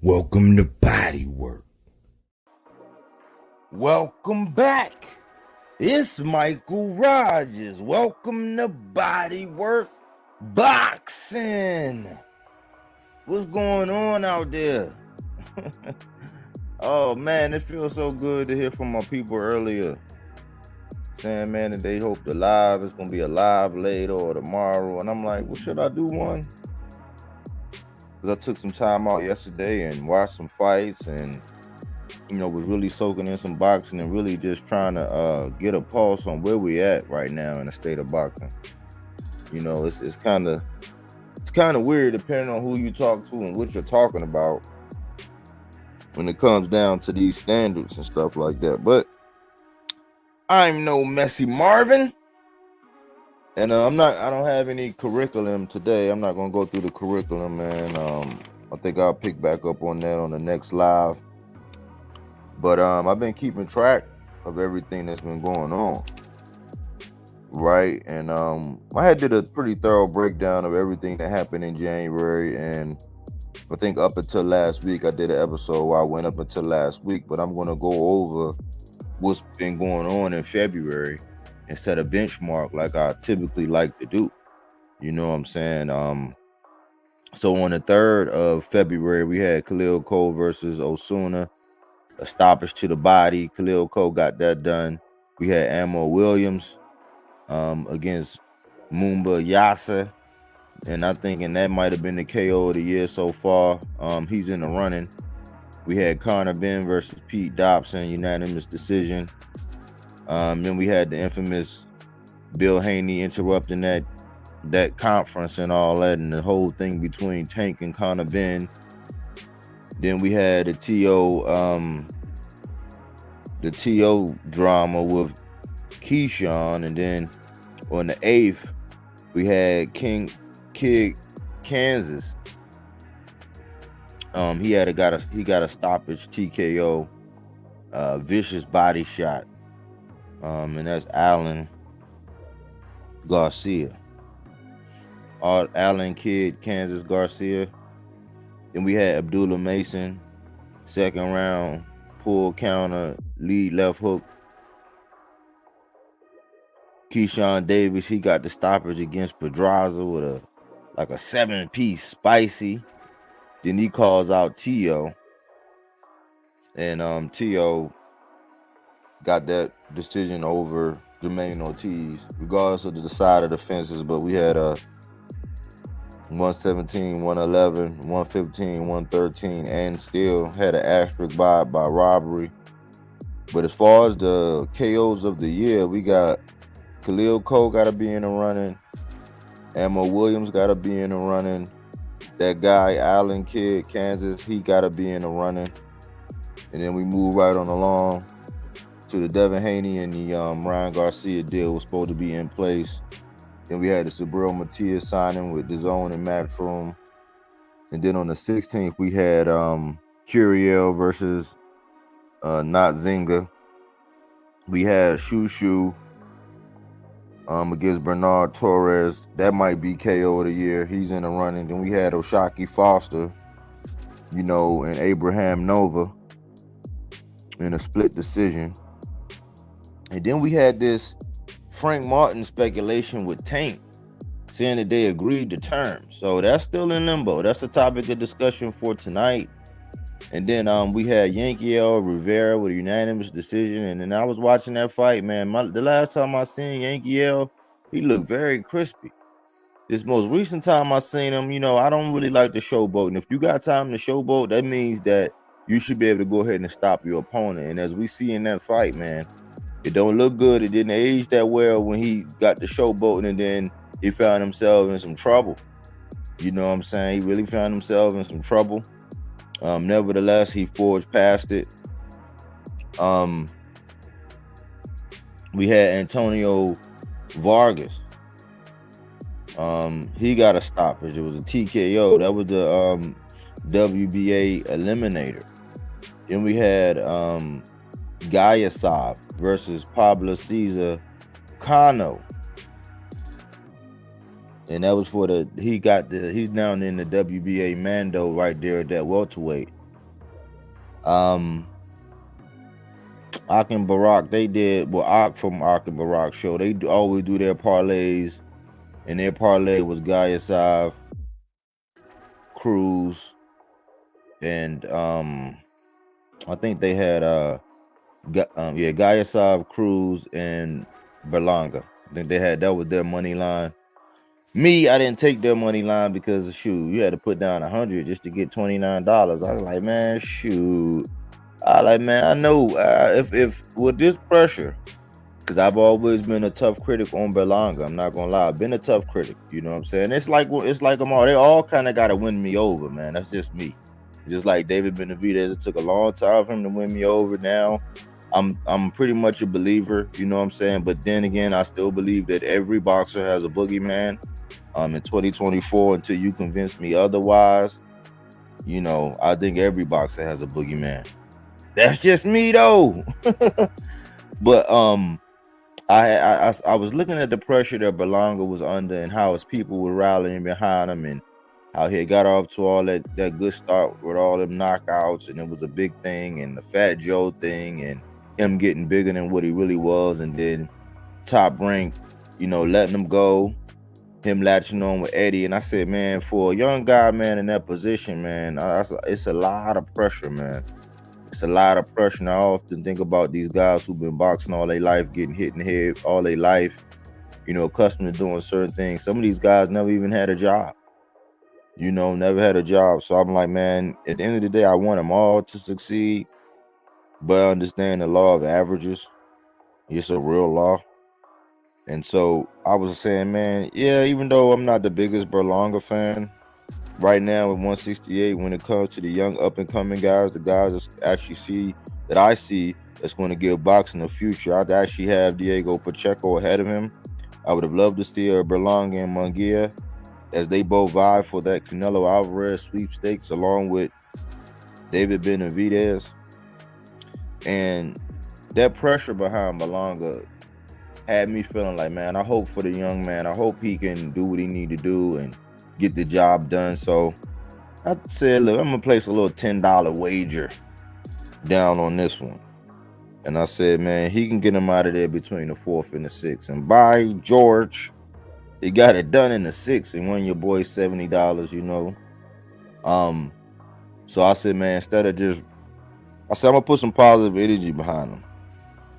Welcome to BodyWork. Welcome back. It's Michael Rogers. Welcome to BodyWork Boxing. What's going on out there? Oh man, it feels so good to hear from my people earlier. Saying, man, that they hope the live is gonna be a live later or tomorrow. And I'm like, well, should I do one? Because I took some time out yesterday and watched some fights and, was really soaking in some boxing and really just trying to get a pulse on where we at right now in the state of boxing. It's kind of weird depending on who you talk to and what you're talking about when it comes down to these standards and stuff like that. But I'm no Messy Marvin. And I don't have any curriculum today. I'm not going to go through the curriculum, man. I think I'll pick back up on that on the next live. But I've been keeping track of everything that's been going on. Right? And I did a pretty thorough breakdown of everything that happened in January. And I think up until last week, I did an episode where I went up until last week. But I'm going to go over what's been going on in February and set a benchmark like I typically like to do. You know what I'm saying? So on the 3rd of February, we had Khalil Cole versus Osuna, a stoppage to the body. Khalil Cole got that done. We had Ammo Williams against Mumba Yasa, and I'm thinking that might have been the KO of the year so far. He's in the running. We had Conor Benn versus Pete Dobson, unanimous decision. Then we had the infamous Bill Haney interrupting that conference and all that, and the whole thing between Tank and Conor Benn. Then we had the TO drama with Keyshawn, and then on the 8th we had Kid Kansas. He got a stoppage TKO, vicious body shot. And that's Alan Garcia. Alan Kid Kansas Garcia. Then we had Abdullah Mason, 2nd round, pull counter, lead left hook. Keyshawn Davis, he got the stoppage against Pedraza with a 7-piece spicy. Then he calls out T.O. And T.O. got that decision over Jermaine Ortiz, regardless of the side of the fences. But we had 117, 111, 115, 113, and still had an asterisk by robbery. But as far as the KOs of the year, we got Khalil Cole got to be in the running. Ammo Williams got to be in the running. That guy, Allen Kidd, Kansas, he got to be in the running. And then we move right on along to the Devin Haney and the Ryan Garcia deal was supposed to be in place. Then we had the Subriel Matias signing with DAZN and Matchroom. And then on the 16th, we had Curiel versus Notzinga. We had Shushu against Bernard Torres. That might be KO of the year. He's in the running. Then we had Oshaki Foster, and Abraham Nova in a split decision. And then we had this Frank Martin speculation with Tank, saying that they agreed to terms. So that's still in limbo. That's a topic of discussion for tonight. And then we had Yankiel Rivera with a unanimous decision. And then I was watching that fight, man. The last time I seen Yankiel, he looked very crispy. This most recent time I seen him, I don't really like the showboat. And if you got time to showboat, that means that you should be able to go ahead and stop your opponent. And as we see in that fight, man, it don't look good. It didn't age that well when he got the showboating, and then he found himself in some trouble. You know what I'm saying? He really found himself in some trouble. Nevertheless, he forged past it. We had Antonio Vargas. He got a stoppage. It was a TKO. That was the WBA eliminator. Then we had Giyasov versus Pablo Cesar Cano. And that was for he's down in the WBA Mando right there at that welterweight. Ak and Barack, they did, well, Ak from Ak and Barack show, they always do their parlays, and their parlay was Giyasov, Cruz, and I think they had Giyasov, Cruz, and Berlanga. I think they had, that was their money line. Me, I didn't take their money line because shoot, you had to put down $100 just to get $29. I was like, man, shoot. Man, I know if with this pressure, because I've always been a tough critic on Berlanga. I'm not gonna lie, I've been a tough critic. You know what I'm saying? It's like them all. They all kind of gotta win me over, man. That's just me. Just like David Benavidez, it took a long time for him to win me over. Now, I'm pretty much a believer. You know what I'm saying? But then again, I still believe that every boxer has a boogeyman. In 2024, until you convince me otherwise, you know, I think every boxer has a boogeyman. That's just me though. But I was looking at the pressure that Berlanga was under and how his people were rallying behind him and how he got off to all that good start with all them knockouts, and it was a big thing, and the Fat Joe thing, and him getting bigger than what he really was, and then Top Rank, you know, letting him go, him latching on with Eddie. And I said, man, for a young guy, man, in that position, man, it's a lot of pressure, man. It's a lot of pressure. And I often think about these guys who've been boxing all their life, getting hit in the head all their life, you know, accustomed to doing certain things. Some of these guys never even had a job, you know, never had a job. So I'm like, man, at the end of the day, I want them all to succeed, but I understand the law of averages. It's a real law. And so I was saying, man, yeah, even though I'm not the biggest Berlanga fan right now at 168, when it comes to the young up-and-coming guys, the guys that I see that's going to give boxing a future, I'd actually have Diego Pacheco ahead of him. I would have loved to see Berlanga and Munguia, as they both vie for that Canelo Alvarez sweepstakes along with David Benavidez. And that pressure behind Berlanga had me feeling like, man, I hope for the young man. I hope he can do what he need to do and get the job done. So I said, look, I'm going to place a little $10 wager down on this one. And I said, man, he can get him out of there between the 4th and the 6th. And by George, he got it done in the 6th and won your boy $70, you know. So I said, man, I'm going to put some positive energy behind him.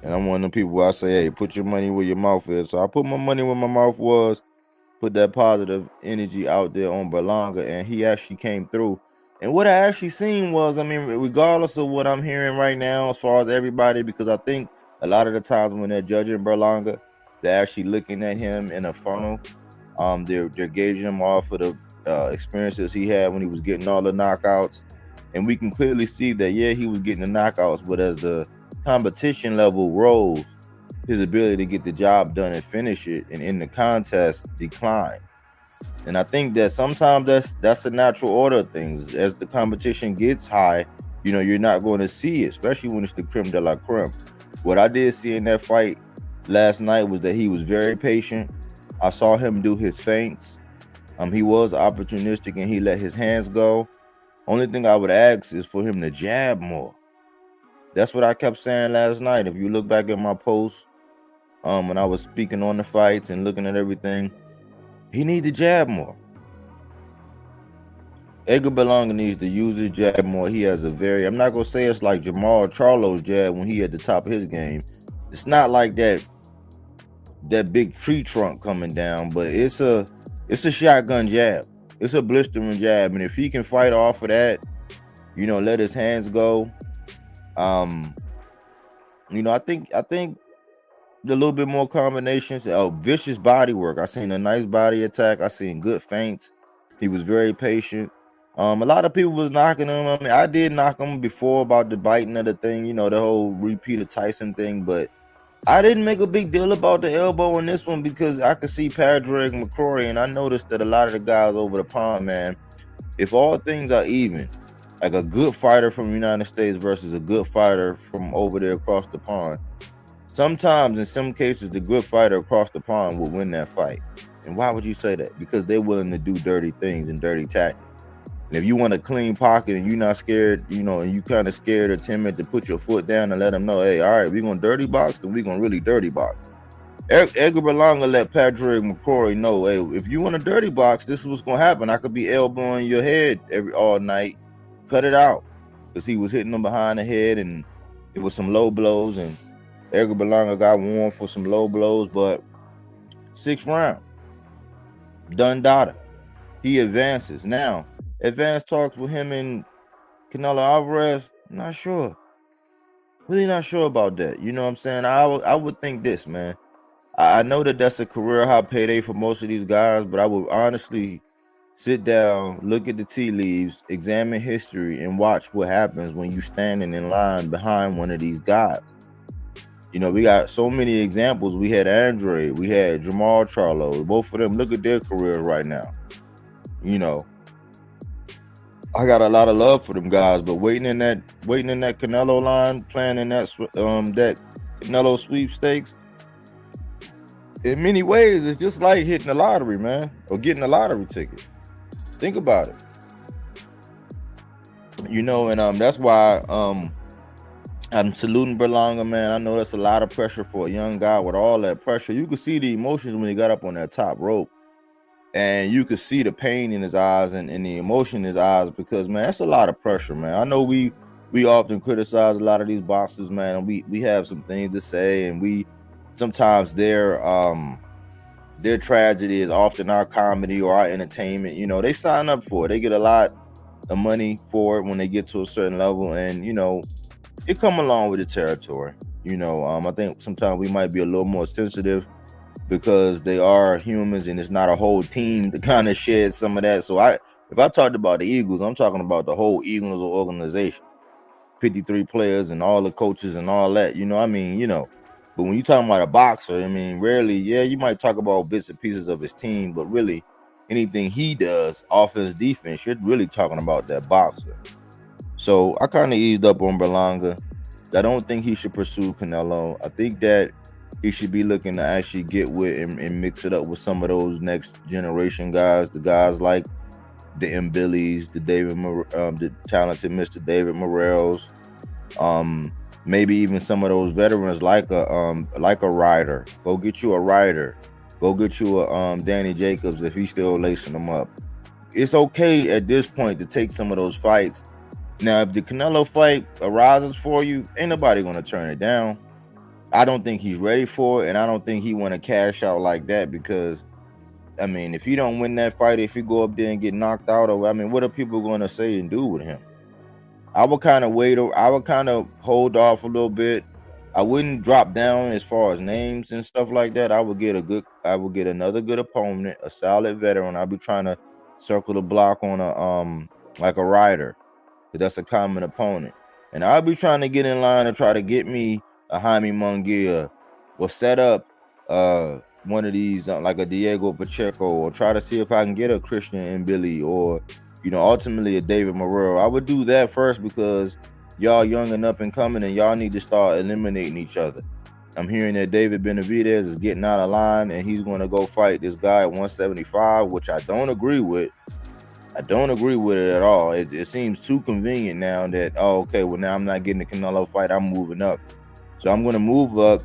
And I'm one of them people where I say, hey, put your money where your mouth is. So I put my money where my mouth was, put that positive energy out there on Berlanga, and he actually came through. And what I actually seen was, I mean, regardless of what I'm hearing right now as far as everybody, because I think a lot of the times when they're judging Berlanga, they're actually looking at him in a funnel. They're gauging him off of the experiences he had when he was getting all the knockouts. And we can clearly see that, yeah, he was getting the knockouts, but as the competition level rose, his ability to get the job done and finish it and in the contest declined. And I think that sometimes that's a natural order of things. As the competition gets high, you know, you're not going to see it, especially when it's the creme de la creme. What I did see in that fight last night was that he was very patient. I saw him do his feints. He was opportunistic and he let his hands go. Only thing I would ask is for him to jab more. That's what I kept saying last night. If you look back at my post, when I was speaking on the fights and looking at everything, he needs to jab more. Edgar Berlanga needs to use his jab more. He has I'm not going to say it's like Jamal Charlo's jab when he at the top of his game. It's not like that big tree trunk coming down, but it's a shotgun jab. It's a blistering jab. And if he can fight off of that, you know, let his hands go, you know, I think the little bit more combinations. Vicious body work. I seen a nice body attack. I seen good feints. He was very patient. A lot of people was knocking him. I mean, I did knock him before about the biting of the thing, you know, the whole repeat of Tyson thing, but I didn't make a big deal about the elbow in this one because I could see Padraig McCrory, and I noticed that a lot of the guys over the pond, man, if all things are even, like a good fighter from the United States versus a good fighter from over there across the pond, sometimes, in some cases, the good fighter across the pond will win that fight. And why would you say that? Because they're willing to do dirty things and dirty tactics. And if you want a clean pocket and you're not scared, you know, and you kind of scared or timid to put your foot down and let them know, hey, all right, we're going to dirty box, then we're going to really dirty box. Edgar Berlanga let Patrick McCrory know, hey, if you want a dirty box, this is what's going to happen. I could be elbowing your head all night. Cut it out. Because he was hitting them behind the head, and it was some low blows, and Edgar Berlanga got warm for some low blows, but 6th round, done data. He advances. Now, advanced talks with him and Canelo Alvarez, not sure. Really not sure about that. You know what I'm saying? I would think this, man. I know that that's a career high payday for most of these guys, but I would honestly sit down, look at the tea leaves, examine history, and watch what happens when you standing in line behind one of these guys. You know, we got so many examples. We had Andre, we had Jamal Charlo. Both of them, look at their careers right now. You know, I got a lot of love for them guys, but waiting in that Canelo line, playing in that Canelo sweepstakes, in many ways, it's just like hitting the lottery, man, or getting a lottery ticket. Think about it. You know, and that's why I'm saluting Berlanga, man. I know that's a lot of pressure for a young guy. With all that pressure, you could see the emotions when he got up on that top rope, and you could see the pain in his eyes and the emotion in his eyes, because, man, that's a lot of pressure, man. I know we often criticize a lot of these boxers, man, and we have some things to say, and we sometimes their tragedy is often our comedy or our entertainment. You know, they sign up for it. They get a lot of money for it when they get to a certain level, and, you know, it come along with the territory. You know, I think sometimes we might be a little more sensitive because they are humans and it's not a whole team to kind of shed some of that. So if I talked about the Eagles, I'm talking about the whole Eagles organization, 53 players and all the coaches and all that, you know, I mean, you know, but when you're talking about a boxer, I mean, rarely, yeah, you might talk about bits and pieces of his team, but really anything he does, offense, defense, you're really talking about that boxer. So I kind of eased up on Berlanga. I don't think he should pursue Canelo. I think that he should be looking to actually get with and mix it up with some of those next generation guys, the guys like the Mbillies, the talented Mr. David Morrells, maybe even some of those veterans like a Ryder. Go get you a Ryder. Go get you a Danny Jacobs if he's still lacing them up. It's okay at this point to take some of those fights. Now, if the Canelo fight arises for you, ain't nobody gonna turn it down. I don't think he's ready for it, and I don't think he want to cash out like that, because, I mean, if he don't win that fight, if he go up there and get knocked out, or, I mean, what are people gonna say and do with him? I would kind of wait. I would kind of hold off a little bit. I wouldn't drop down as far as names and stuff like that. I would get another good opponent, a solid veteran. I'd be trying to circle the block on like a Ryder. That's a common opponent, and I'll be trying to get in line and try to get me a Jaime Munguia, or set up one of these like a Diego Pacheco, or try to see if I can get a Christian Mbilli, or, you know, ultimately a David Morrell. I would do that first, because y'all young and up and coming, and y'all need to start eliminating each other. I'm hearing that David Benavidez is getting out of line, and he's going to go fight this guy at 175, which I don't agree with. I don't agree with it at all. It seems too convenient now that, oh, okay, well, now I'm not getting the Canelo fight. I'm moving up. So I'm going to move up.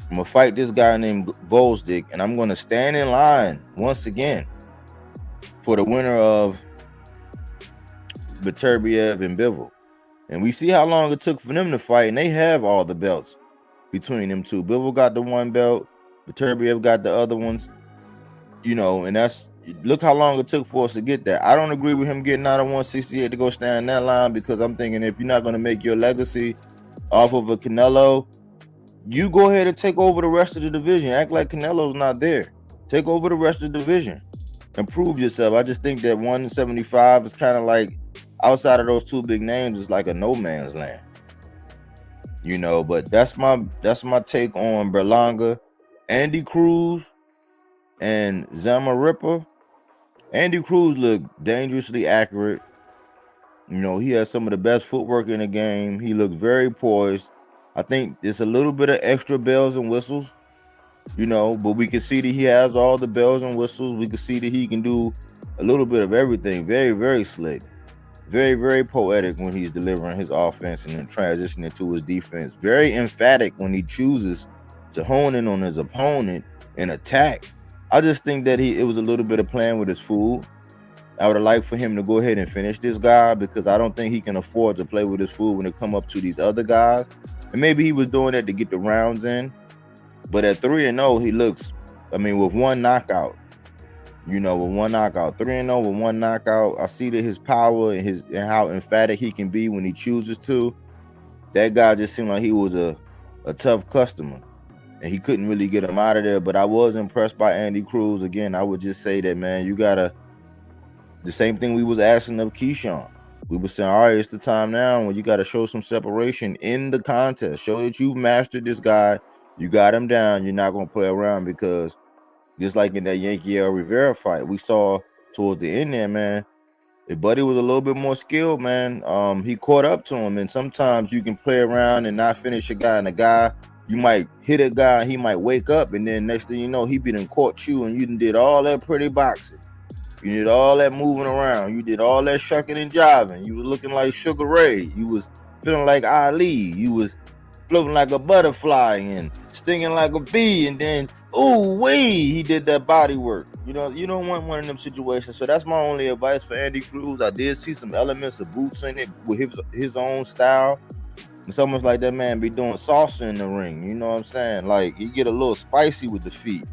I'm going to fight this guy named Volsdick, and I'm going to stand in line once again for the winner of Beterbiev and Bivol. And we see how long it took for them to fight, and they have all the belts between them two. Bivol got the one belt. Beterbiev got the other ones. You know, and look how long it took for us to get that. I don't agree with him getting out of 168 to go stand in that line, because I'm thinking, if you're not going to make your legacy off of a Canelo, you go ahead and take over the rest of the division. Act like Canelo's not there. Take over the rest of the division and prove yourself. I just think that 175 is kind of like, outside of those two big names, it's like a no man's land. You know, but that's my take on Berlanga. Andy Cruz and Zamarripa. Andy Cruz looked dangerously accurate. You know, he has some of the best footwork in the game. He looked very poised. I think there's a little bit of extra bells and whistles, you know, but we can see that he has all the bells and whistles. We can see that he can do a little bit of everything. Very, very slick. Very, very poetic when he's delivering his offense and then transitioning to his defense. Very emphatic when he chooses to hone in on his opponent and attack. I just think that it was a little bit of playing with his food. I would have liked for him to go ahead and finish this guy because I don't think he can afford to play with his food when it come up to these other guys. And maybe he was doing that to get the rounds in. But at 3-0, he looks, with one knockout. With one knockout, 3-0 with one knockout. I see that his power and how emphatic he can be when he chooses to. That guy just seemed like he was a tough customer, and he couldn't really get him out of there. But I was impressed by Andy Cruz. Again, I would just say that, man, you gotta, the same thing we was asking of Keyshawn. We were saying, all right, it's the time now when you got to show some separation in the contest. Show that you've mastered this guy. You got him down. You're not gonna play around because. Just like in that Yankiel Rivera fight, we saw towards the end there, man, if Buddy was a little bit more skilled, man, he caught up to him. And sometimes you can play around and not finish a guy. And a guy, you might hit a guy, he might wake up, and then next thing you know, he done caught you, and you done did all that pretty boxing. You did all that moving around. You did all that shucking and jiving. You was looking like Sugar Ray. You was feeling like Ali. You was floating like a butterfly and stinging like a bee, and then he did that body work. You don't want one of them situations. So that's my only advice for Andy Cruz. I did see some elements of boots in it with his own style. It's almost like that man be doing salsa in the ring. You know what I'm saying? Like he get a little spicy with the feet,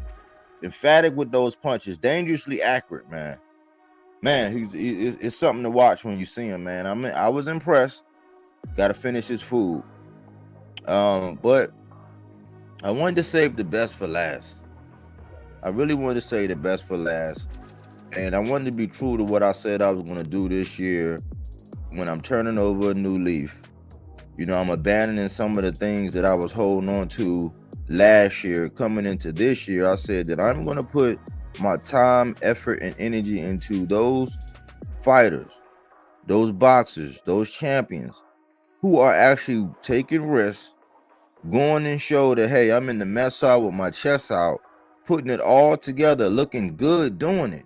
emphatic with those punches, dangerously accurate, man. It's something to watch when you see him, man. I was impressed. Got to finish his food. But I wanted to save the best for last. I really wanted to save the best for last. And I wanted to be true to what I said I was going to do this year when I'm turning over a new leaf. I'm abandoning some of the things that I was holding on to last year. Coming into this year, I said that I'm going to put my time, effort, and energy into those fighters, those boxers, those champions who are actually taking risks, going and show that, hey, I'm in the mess hall with my chest out, putting it all together, looking good, doing it,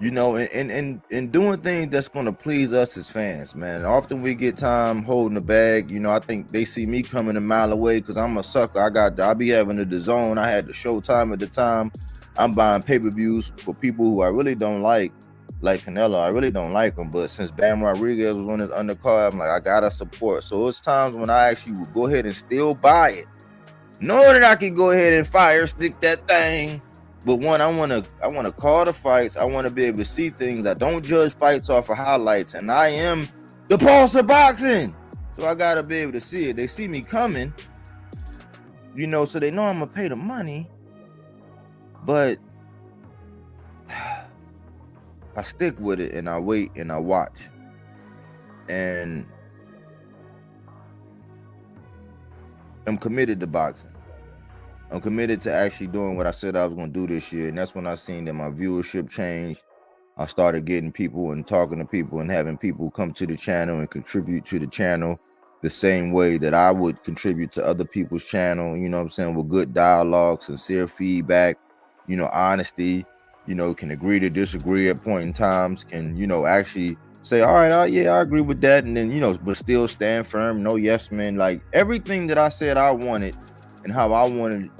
and doing things that's going to please us as fans, man. Often we get time holding the bag. I think they see me coming a mile away because I'm a sucker. I be having the DAZN. I had the Showtime at the time. I'm buying pay-per-views for people who I really don't like Canelo. I really don't like him, but since Bam Rodriguez was on his undercard, I'm like, I gotta support. So it's times when I actually would go ahead and still buy it, knowing that I can go ahead and fire stick that thing. But one, I wanna call the fights. I want to be able to see things. I don't judge fights off of highlights, and I am the pulse of boxing, so I gotta be able to see it. They see me coming, so they know I'm gonna pay the money, but I stick with it and I wait and I watch. And I'm committed to boxing. I'm committed to actually doing what I said I was going to do this year. And that's when I seen that my viewership changed. I started getting people and talking to people and having people come to the channel and contribute to the channel the same way that I would contribute to other people's channel, with good dialogue, sincere feedback, honesty. Can agree to disagree at point in times, can, actually say, all right, yeah, I agree with that. And then, but still stand firm. No yes men. Like everything that I said I wanted and how I wanted,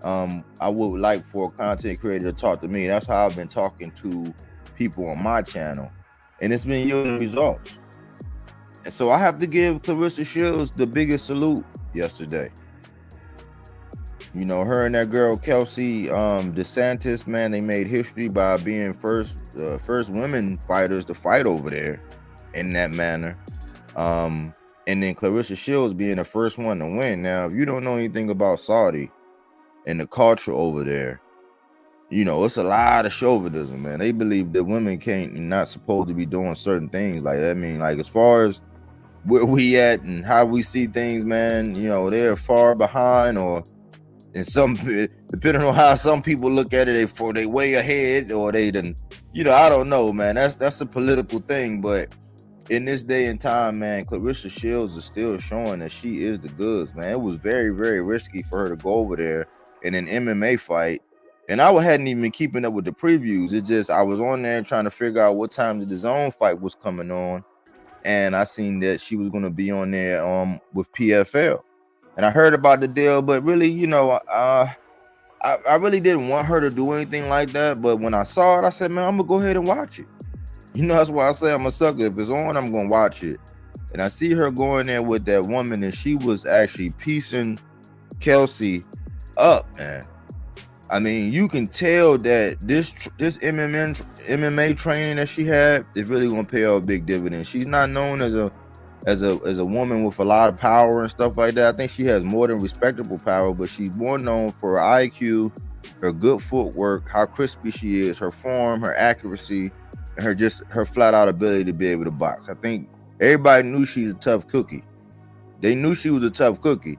I would like for a content creator to talk to me. That's how I've been talking to people on my channel. And it's been yielding results. And so I have to give Clarissa Shields the biggest salute yesterday. Her and that girl Kelsey DeSantis, man, they made history by being first women fighters to fight over there in that manner. And then Clarissa Shields being the first one to win. Now, if you don't know anything about Saudi and the culture over there, it's a lot of chauvinism, man. They believe that women not supposed to be doing certain things. Like, as far as where we at and how we see things, man, they're far behind, or and depending on how some people look at it, they way ahead, or they done, I don't know, man. That's a political thing, but in this day and time, man, Clarissa Shields is still showing that she is the goods, man. It was very, very risky for her to go over there in an MMA fight, and I hadn't even been keeping up with the previews. It's just I was on there trying to figure out what time the DAZN fight was coming on, and I seen that she was gonna be on there with PFL, and I heard about the deal, but really, you know, I really didn't want her to do anything like that. But when I saw it, I said, man, I'm gonna go ahead and watch it. You know, that's why I say I'm a sucker. If it's on, I'm gonna watch it. And I see her going there with that woman, and she was actually piecing Kelsey up, man. I mean, you can tell that this MMA training that she had is really gonna pay her a big dividend. She's not known as a woman with a lot of power and stuff like that. I think she has more than respectable power, but she's more known for her IQ, her good footwork, how crispy she is, her form, her accuracy, and her flat out ability to be able to box. I think everybody knew she's a tough cookie. They knew she was a tough cookie.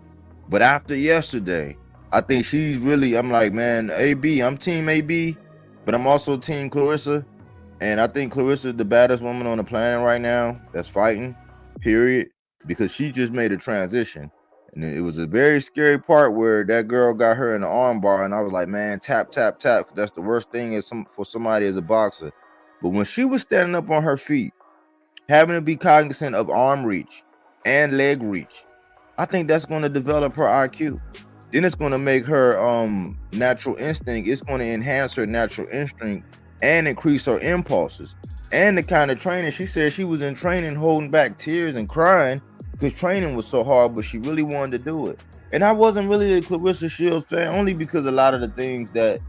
But after yesterday, I think she's really, I'm like, man, AB, I'm team AB, but I'm also team Clarissa. And I think Clarissa is the baddest woman on the planet right now that's fighting, period, because she just made a transition. And it was a very scary part where that girl got her in the arm bar, and I was like, man, tap, tap, tap, because that's the worst thing for somebody as a boxer. But when she was standing up on her feet, having to be cognizant of arm reach and leg reach, I think that's going to develop her IQ. Then it's going to make her natural instinct. It's going to enhance her natural instinct and increase her impulses. And the kind of training, she said she was in training holding back tears and crying because training was so hard, but she really wanted to do it. And I wasn't really a Claressa Shields fan, only because a lot of the things that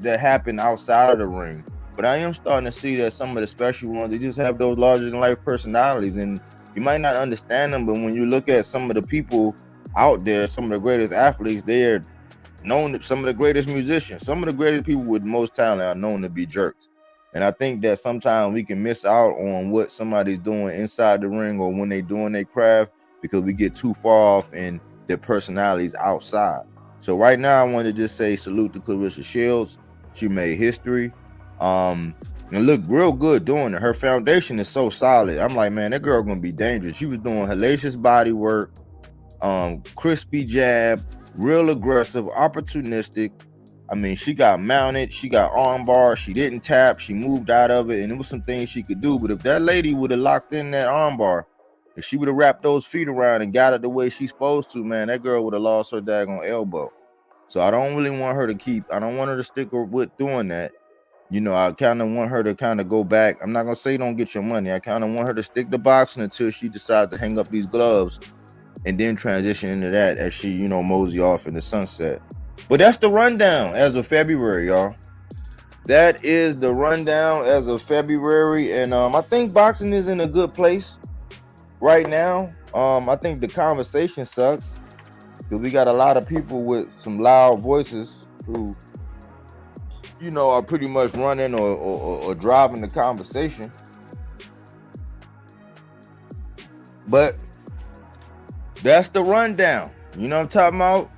happen outside of the ring. But I am starting to see that some of the special ones, they just have those larger than life personalities, and you might not understand them, but when you look at some of the people out there, some of the greatest athletes, they're known, some of the greatest musicians, some of the greatest people with most talent are known to be jerks. And I think that sometimes we can miss out on what somebody's doing inside the ring or when they're doing their craft because we get too far off in their personalities outside. So right now, I want to just say salute to Claressa Shields. She made history. And looked real good doing it. Her foundation is so solid. I'm like, man, that girl gonna be dangerous. She was doing hellacious body work, crispy jab, real aggressive, opportunistic. I mean, she got mounted, she got arm bar, she didn't tap, she moved out of it, and it was some things she could do. But if that lady would have locked in that arm bar, if she would have wrapped those feet around and got it the way she's supposed to, man, that girl would have lost her daggone elbow. So I don't really want her to I don't want her to stick with doing that. You know, I kind of want her to kind of go back. I'm not going to say don't get your money. I kind of want her to stick to boxing until she decides to hang up these gloves and then transition into that as she, you know, mosey off in the sunset. But that's the rundown as of February, y'all. That is the rundown as of February. And I think boxing is in a good place right now. I think the conversation sucks because we got a lot of people with some loud voices who, you know, are pretty much running or driving the conversation. But that's the rundown. You know what I'm talking about?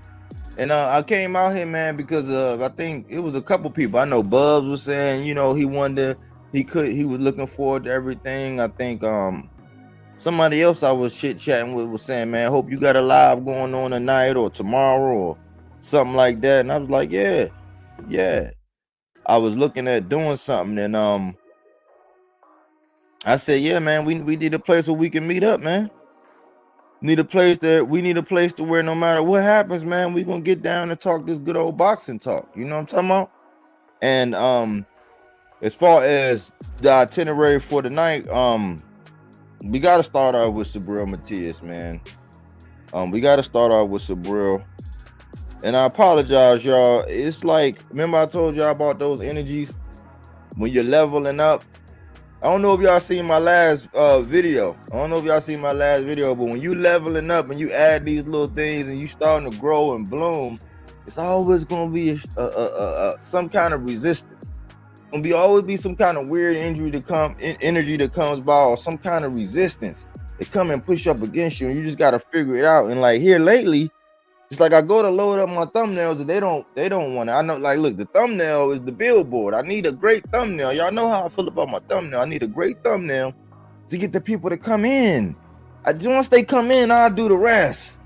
And I came out here, man, because I think it was a couple people. I know Bubs was saying, you know, he was looking forward to everything. I think somebody else I was chit-chatting with was saying, man, hope you got a live going on tonight or tomorrow or something like that. And I was like, yeah. I was looking at doing something, and I said, yeah, man, we need a place where we can meet up, man. We need a place to where no matter what happens, man, we gonna get down and talk this good old boxing talk. You know what I'm talking about? And as far as the itinerary for the night, we gotta start off with Subriel Matias, man. We gotta start off with Subriel. And I apologize, y'all. It's like, remember I told y'all about those energies when you're leveling up? I don't know if y'all seen my last video. But when you leveling up and you add these little things and you starting to grow and bloom, it's always gonna be some kind of resistance. Always be some kind of weird energy that comes by, or some kind of resistance that come and push up against you, and you just gotta figure it out. And like here lately, it's like I go to load up my thumbnails and they don't want it. I know, like, look, the thumbnail is the billboard. I need a great thumbnail. Y'all know how I feel about my thumbnail. I need a great thumbnail to get the people to come in. Once they come in, I'll do the rest.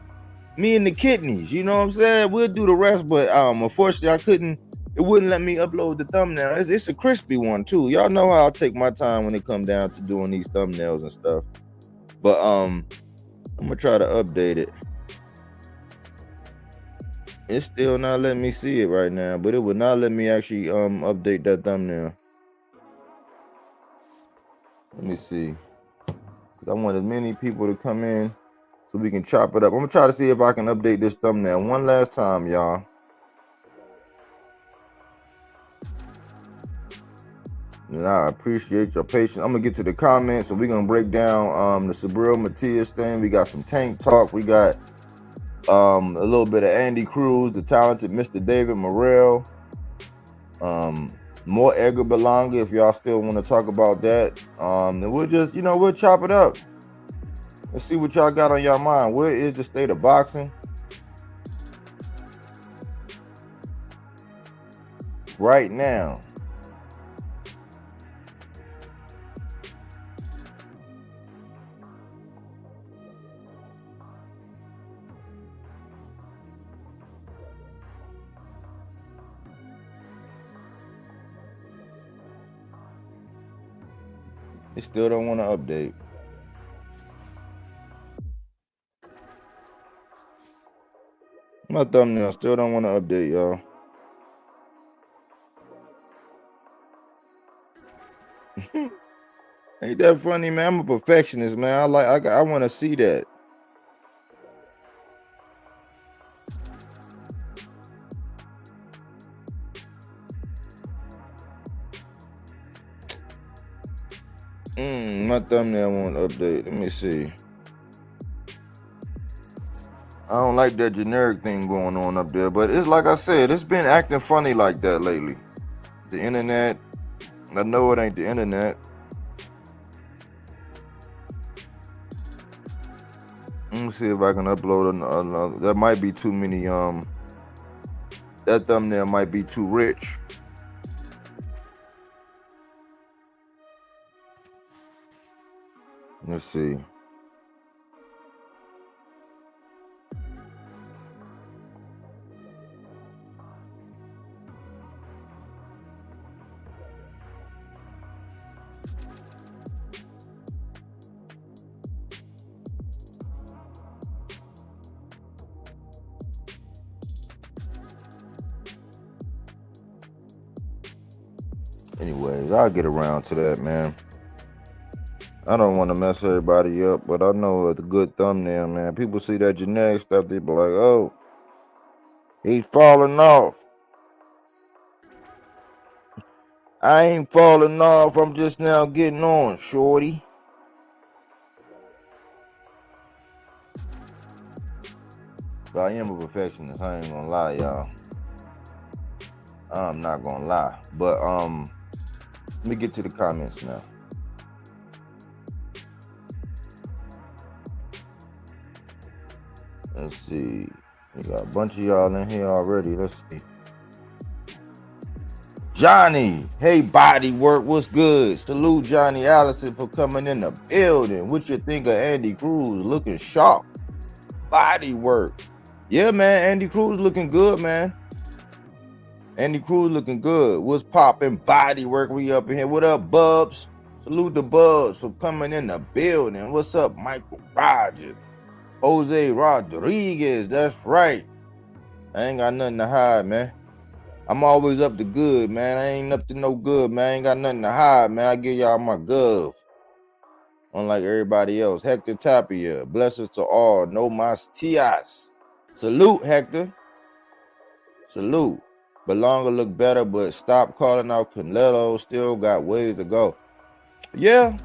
Me and the kidneys, you know what I'm saying? We'll do the rest, but unfortunately, I couldn't It wouldn't let me upload the thumbnail. It's a crispy one too. Y'all know how I take my time when it come down to doing these thumbnails and stuff. But I'm gonna try to update it. It's still not letting me see it right now, but it would not let me actually update that thumbnail. Let me see, because I want as many people to come in so we can chop it up. I'm gonna try to see if I can update this thumbnail one last time, y'all. And I appreciate your patience. I'm gonna get to the comments, so we're gonna break down the Subriel Matias thing. We got some tank talk. We got a little bit of Andy Cruz, the talented Mr. David Morrell. More Edgar Berlanga if y'all still want to talk about that. And we'll just, we'll chop it up. Let's see what y'all got on your mind. Where is the state of boxing right now? They still don't want to update. My thumbnail still don't want to update, y'all. Ain't that funny, man? I'm a perfectionist, man. I want to see that. My thumbnail won't update. Let me see. I don't like that generic thing going on up there, but it's like I said, it's been acting funny like that lately. The internet, I know it ain't the internet. Let me see if I can upload another. That might be too many. That thumbnail might be too rich. Let's see. Anyways, I'll get around to that, man. I don't want to mess everybody up, but I know it's a good thumbnail, man. People see that generic stuff, they be like, oh, he's falling off. I ain't falling off. I'm just now getting on, shorty. But I am a perfectionist. I ain't gonna lie, y'all. I'm not gonna lie. But let me get to the comments now. Let's see. We got a bunch of y'all in here already. Let's see. Johnny, hey, BodyWork, what's good? Salute Johnny Allison for coming in the building. What you think of Andy Cruz looking sharp? BodyWork. Yeah, man, Andy Cruz looking good, man. Andy Cruz looking good. What's popping? BodyWork, we up in here. What up, Bubs? Salute the Bubs for coming in the building. What's up, Michael Rogers? Jose Rodriguez, that's right. I ain't got nothing to hide, man. I'm always up to good, man. I ain't up to no good, man. I ain't got nothing to hide, man. I give y'all my gov. Unlike everybody else. Hector Tapia, blessings to all. No mas tias. Salute, Hector. Salute. Berlanga look better, but stop calling out Canelo. Still got ways to go. Yeah.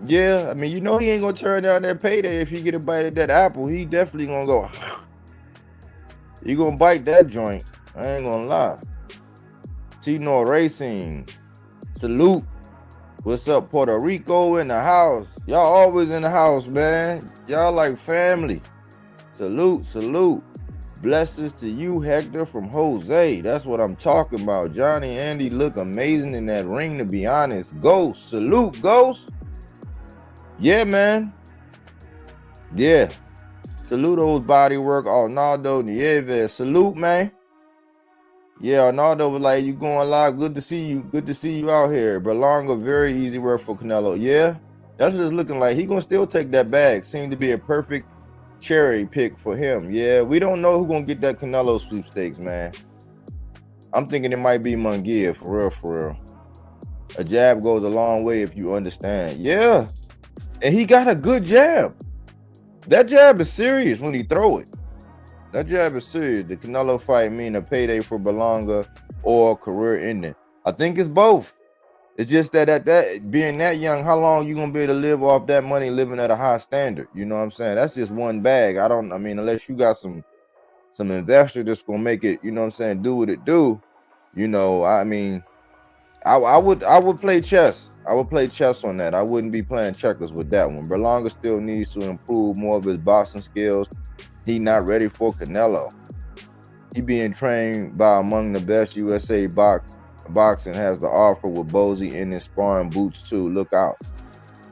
I mean, he ain't gonna turn down that payday if he get a bite at that apple. He definitely gonna go. He gonna bite that joint. I ain't gonna lie. Tino Racing. Salute. What's up, Puerto Rico in the house? Y'all always in the house, man. Y'all like family. Salute. Blessings to you, Hector, from Jose. That's what I'm talking about. Johnny and Andy look amazing in that ring, to be honest. Ghost. Salute, Ghost. Yeah, man. Yeah. Salute those BodyWork. Arnaldo Nieves. Salute, man. Yeah, Arnaldo was like, you going live? Good to see you. Good to see you out here. Berlanga, very easy work for Canelo. Yeah, that's what it's looking like. He gonna still take that bag. Seemed to be a perfect cherry pick for him. Yeah, we don't know who gonna get that Canelo sweepstakes, man. I'm thinking it might be Munguia, for real, for real. A jab goes a long way if you understand. Yeah, and he got a good jab. That jab is serious when he throw it. That jab is serious. The Canelo fight mean a payday for Berlanga or career ending. I think it's both. It's just that at that being that young, how long you gonna be able to live off that money living at a high standard? You know what I'm saying? That's just one bag. I mean, unless you got some investor that's gonna make it, you know what I'm saying, do what it do. You know, I mean, I would play chess. I would play chess on that. I wouldn't be playing checkers with that one. Berlanga still needs to improve more of his boxing skills. He not ready for Canelo. He being trained by among the best USA boxing, has the offer with Bozy in his sparring boots too. Look out.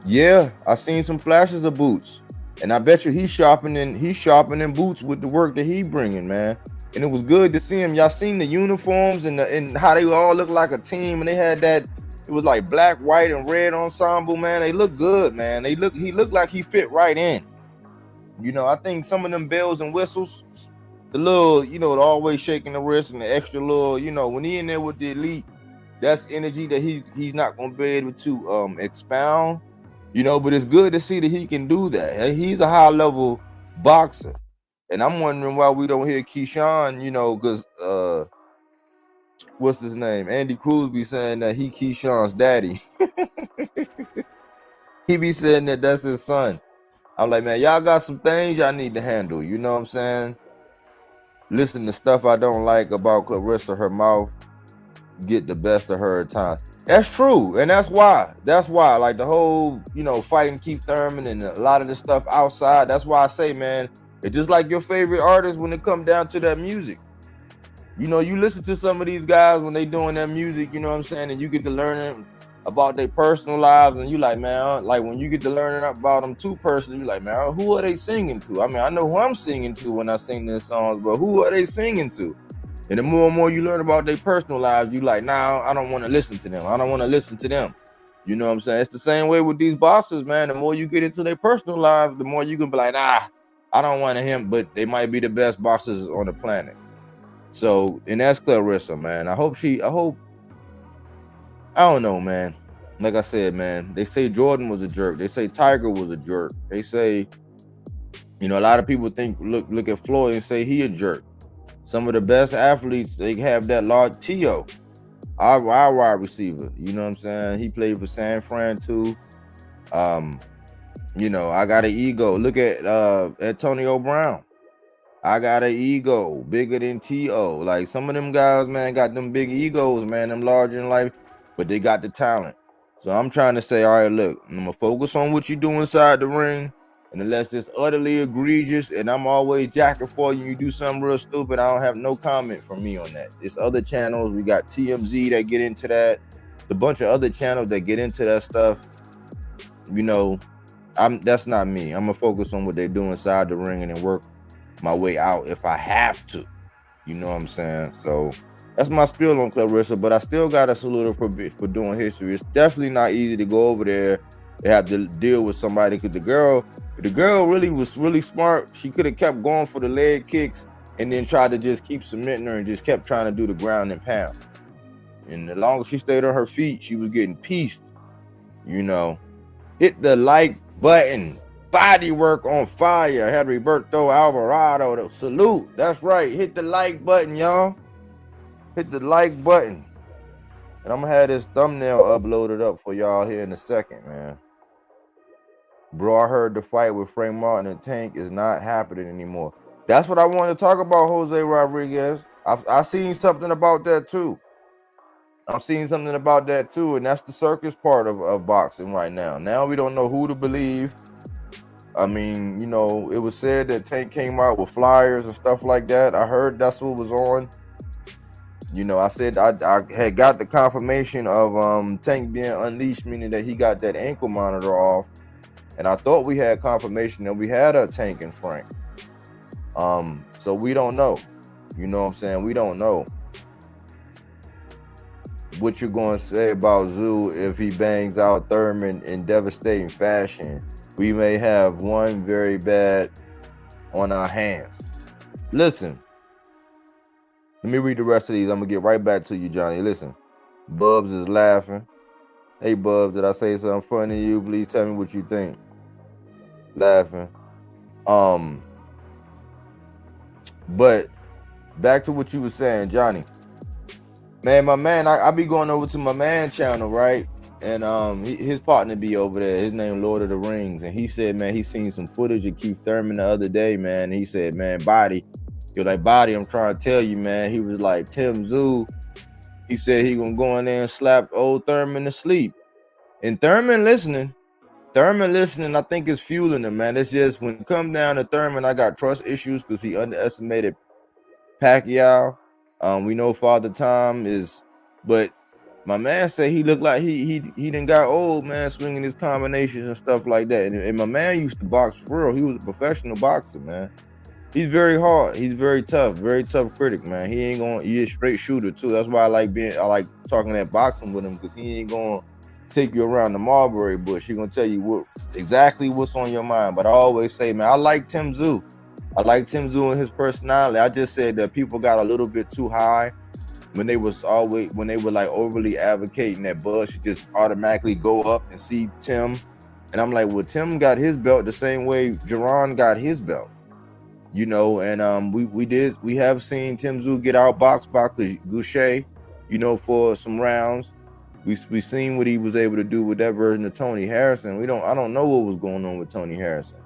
Yeah, I seen some flashes of boots. And I bet you he's sharpening boots with the work that he bringing, man. And it was good to see him. Y'all seen the uniforms and how they all look like a team, and they had that, it was like black, white, and red ensemble, man. They look good, man. He looked like he fit right in. You know, I think some of them bells and whistles, the little, you know, the always shaking the wrist and the extra little, you know, when he in there with the elite, that's energy that he's not gonna be able to expound, you know. But it's good to see that he can do that. He's a high level boxer, and I'm wondering why we don't hear Keyshawn, you know, because what's his name? Andy Cruz be saying that he Keyshawn's daddy. He be saying that that's his son. I'm like, man, y'all got some things y'all need to handle. You know what I'm saying? Listen to stuff I don't like about Clarissa, her mouth get the best of her at times. That's true, and that's why. Like the whole, you know, fighting Keith Thurman and a lot of the stuff outside. That's why I say, man, it's just like your favorite artist when it come down to that music. You know, you listen to some of these guys when they doing their music, you know what I'm saying, and you get to learning about their personal lives, and you like, man, like when you get to learning about them too personally, you like, man, who are they singing to? I mean, I know who I'm singing to when I sing their songs, but who are they singing to? And the more and more you learn about their personal lives, you like, nah, I don't want to listen to them. I don't want to listen to them. You know what I'm saying? It's the same way with these bosses, man. The more you get into their personal lives, the more you can be like, nah, I don't want to him, but they might be the best bosses on the planet. So, and that's Clarissa, man. I don't know, man. Like I said, man, they say Jordan was a jerk. They say Tiger was a jerk. They say, you know, a lot of people look at Floyd and say he a jerk. Some of the best athletes, they have that large T.O., our wide receiver. You know what I'm saying? He played for San Fran too. You know, I got an ego. Look at Antonio Brown. I got an ego bigger than T.O. Like some of them guys, man, got them big egos, man, them larger in life, but they got the talent. So I'm trying to say, all right, look, I'm gonna focus on what you do inside the ring, and unless it's utterly egregious and I'm always jacking for you, you do something real stupid, I don't have no comment from me on that. It's other channels. We got TMZ that get into that, a bunch of other channels that get into that stuff. You know, that's not me. I'm gonna focus on what they do inside the ring and then work my way out if I have to. You know what I'm saying? So that's my spiel on Clarissa, but I still got to salute her for doing history. It's definitely not easy to go over there and have to deal with somebody, because the girl really was really smart. She could have kept going for the leg kicks and then tried to just keep submitting her and just kept trying to do the ground and pound. And the longer she stayed on her feet, she was getting pieced. You know, hit the like button. BodyWork on fire. Had Roberto Alvarado to salute. That's right. Hit the like button, y'all. Hit the like button. And I'm gonna have this thumbnail uploaded up for y'all here in a second, man. Bro, I heard the fight with Frank Martin and Tank is not happening anymore. That's what I wanted to talk about, Jose Rodriguez. I seen something about that too. I'm seeing something about that too, and that's the circus part of boxing right now. Now we don't know who to believe. I mean, you know, it was said that Tank came out with flyers and stuff like that. I heard that's what was on. You know, I said I had got the confirmation of Tank being unleashed, meaning that he got that ankle monitor off. And I thought we had confirmation that we had a Tank and Frank. So we don't know. You know what I'm saying? We don't know. what you're going to say about Zoo if he bangs out Thurman in devastating fashion. We may have one very bad on our hands. Listen, let me read the rest of these. I'm going to get right back to you, Johnny. Listen, Bubs is laughing. Hey, Bubs, did I say something funny to you? Please tell me what you think. Laughing. But back to what you were saying, Johnny. Man, my man, I be going over to my man channel, right? And his partner be over there. His name Lord of the Rings. And he said, man, he seen some footage of Keith Thurman the other day, man. And he said, man, Body. You're like, Body, I'm trying to tell you, man. He was like, Tim Zoo. He said he gonna go in there and slap old Thurman to sleep. And Thurman listening, I think it's fueling him, man. It's just when it comes down to Thurman, I got trust issues because he underestimated Pacquiao. We know Father Time is, but my man said he looked like he done got old, man, swinging his combinations and stuff like that. And my man used to box for real. He was a professional boxer, man. He's very hard. He's very tough critic, man. He ain't gonna. He's a straight shooter too. That's why I like talking that boxing with him, because he ain't gonna take you around the mulberry bush. He gonna tell you exactly what's on your mind. But I always say, man, I like Tim Zoo. I like Tim Zoo and his personality. I just said that people got a little bit too high when they were like overly advocating that Bud should just automatically go up and see Tim. And I'm like, well, Tim got his belt the same way Jerron got his belt. You know, and we have seen Tim Zoo get outboxed by Goucher, you know, for some rounds. We seen what he was able to do with that version of Tony Harrison. I don't know what was going on with Tony Harrison.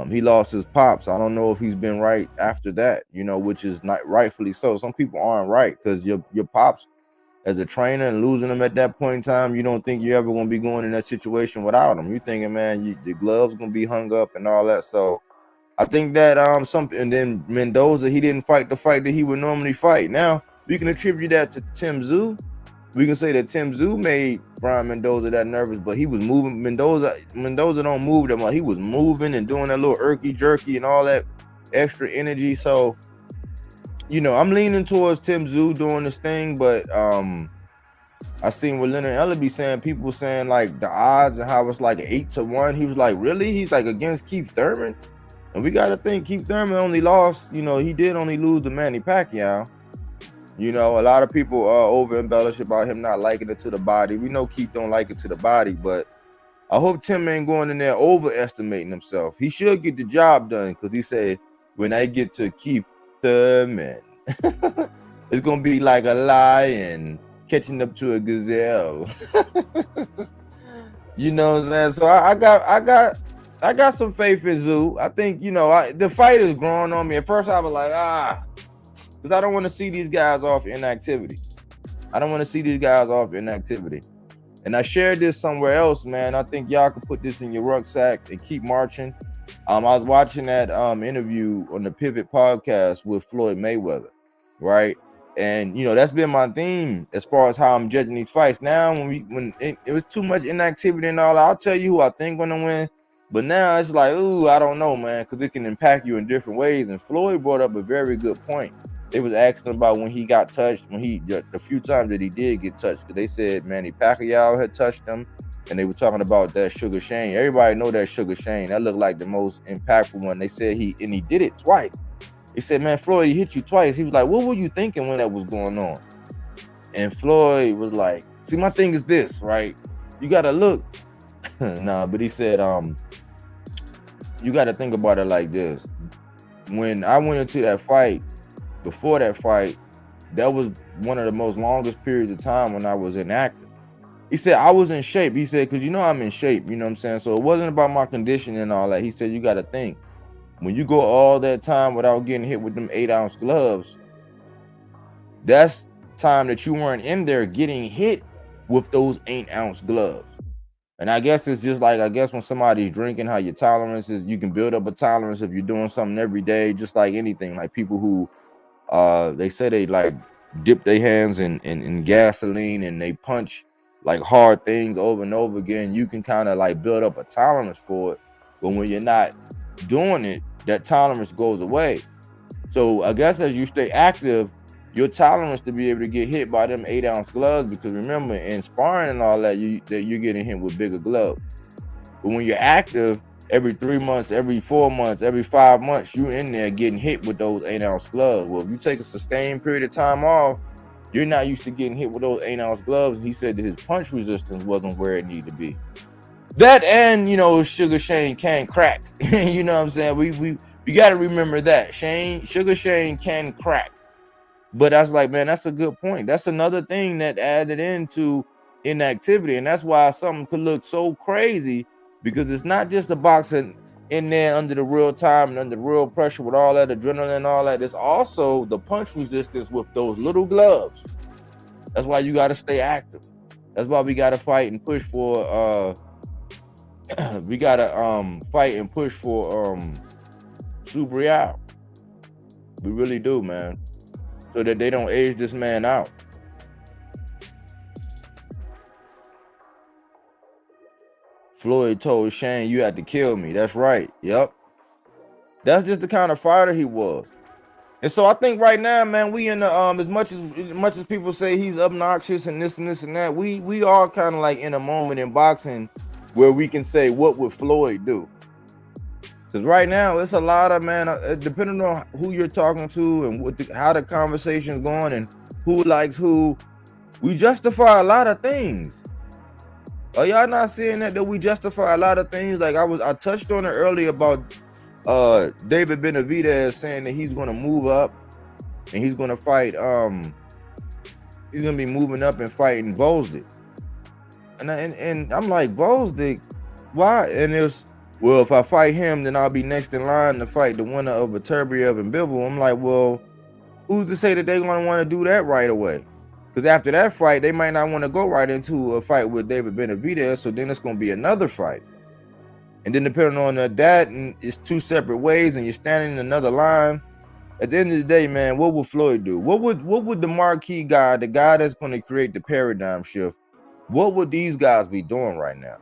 He lost his pops. I don't know if he's been right after that, you know, which is not rightfully so. Some people aren't right because your pops as a trainer and losing them at that point in time, you don't think you're ever going to be going in that situation without them. You're thinking, man, the gloves going to be hung up and all that. So I think that and then Mendoza, he didn't fight the fight that he would normally fight. Now we can attribute that to Tim Zoo. We can say that Tim Zoo made Brian Mendoza that nervous, but he was moving. Mendoza don't move that much. He was moving and doing that little irky jerky and all that extra energy. So, you know, I'm leaning towards Tim Zoo doing this thing, but I seen what Leonard Ellaby saying, people saying like the odds and how it's like 8-1. He was like, really? He's like against Keith Thurman? And we got to think Keith Thurman only lost, you know, he did only lose to Manny Pacquiao. You know, a lot of people over embellish about him not liking it to the body. We know Keith don't like it to the body, but I hope Tim ain't going in there overestimating himself. He should get the job done, because he said, when I get to Keith Thurman, it's going to be like a lion catching up to a gazelle. You know what I'm saying? So I got some faith in Zoo. I think, you know, the fight is growing on me. At first I was like, because I don't want to see these guys off inactivity. And I shared this somewhere else, man. I think y'all could put this in your rucksack and keep marching. I was watching that interview on the Pivot podcast with Floyd Mayweather, right? And, you know, that's been my theme as far as how I'm judging these fights. Now, when it was too much inactivity and all, I'll tell you who I think going to win. But now it's like, ooh, I don't know, man, because it can impact you in different ways. And Floyd brought up a very good point. They was asking about when he got touched, the few times that he did get touched. They said Manny Pacquiao had touched him, and they were talking about that Sugar Shane. Everybody know that Sugar Shane. That looked like the most impactful one. They said he did it twice. They said, man, Floyd, he hit you twice. He was like, what were you thinking when that was going on? And Floyd was like, see, my thing is this, right? You got to look. Nah, but he said, you got to think about it like this. When I went into that fight, before that fight, that was one of the most longest periods of time when I was inactive. He said, I was in shape. He said, because you know I'm in shape, you know what I'm saying? So it wasn't about my condition and all that. He said, you got to think, when you go all that time without getting hit with them 8-ounce gloves, that's time that you weren't in there getting hit with those 8-ounce gloves. And I guess it's just like, when somebody's drinking, how your tolerance is, you can build up a tolerance if you're doing something every day, just like anything. Like people who, they say they like dip their hands in gasoline and they punch like hard things over and over again. You can kind of like build up a tolerance for it. But when you're not doing it, that tolerance goes away. So I guess as you stay active, your tolerance to be able to get hit by them 8-ounce gloves, because remember, in sparring and all that, you're getting hit with bigger gloves. But when you're active, every 3 months, every 4 months, every 5 months, you're in there getting hit with those 8-ounce gloves. Well, if you take a sustained period of time off, you're not used to getting hit with those 8-ounce gloves. He said that his punch resistance wasn't where it needed to be. That, and Sugar Shane can crack. You know what I'm saying? We got to remember that Sugar Shane can crack. But that's like, man, that's a good point. That's another thing that added into inactivity, and that's why something could look so crazy, because it's not just the boxing in there under the real time and under the real pressure with all that adrenaline and all that. It's also the punch resistance with those little gloves. That's why you got to stay active. That's why we got to fight and push for we got to fight and push for Subriel. We really do, man, so that they don't age this man out. Floyd told Shane, "You had to kill me." That's right. Yep. That's just the kind of fighter he was. And so I think right now, man, we in the as much as people say he's obnoxious and this and that, we are kind of like in a moment in boxing where we can say, what would Floyd do? Because right now it's a lot of, man, depending on who you're talking to and how the conversation's going and who likes who, we justify a lot of things. Are y'all not seeing that we justify a lot of things? Like I touched on it earlier about David Benavidez saying that he's going to move up and he's going to fight. He's going to be moving up and fighting Volzdik. And I'm like, Volzdik, why? And it's, well, if I fight him, then I'll be next in line to fight the winner of Beterbiev and Bivol. I'm like, well, who's to say that they're going to want to do that right away? Because after that fight, they might not want to go right into a fight with David Benavidez, so then it's going to be another fight. And then depending on that, and it's two separate ways, and you're standing in another line. At the end of the day, man, what would Floyd do? What would the marquee guy, the guy that's going to create the paradigm shift, what would these guys be doing right now?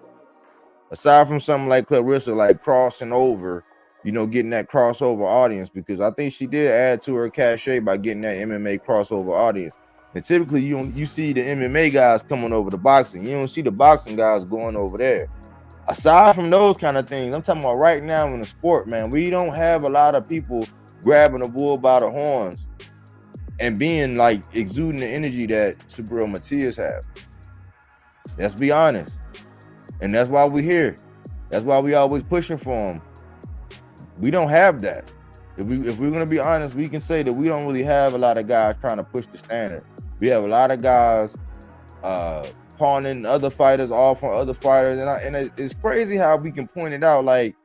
Aside from something like Clarissa, like crossing over, getting that crossover audience, because I think she did add to her cachet by getting that MMA crossover audience. And typically, you see the MMA guys coming over to boxing. You don't see the boxing guys going over there. Aside from those kind of things, I'm talking about right now in the sport, man, we don't have a lot of people grabbing the bull by the horns and being like exuding the energy that Subriel Matias have. Let's be honest. And that's why we're here. That's why we always pushing for him. We don't have that. If we're going to be honest, we can say that we don't really have a lot of guys trying to push the standard. We have a lot of guys pawning other fighters off on other fighters, and it's crazy how we can point it out. Like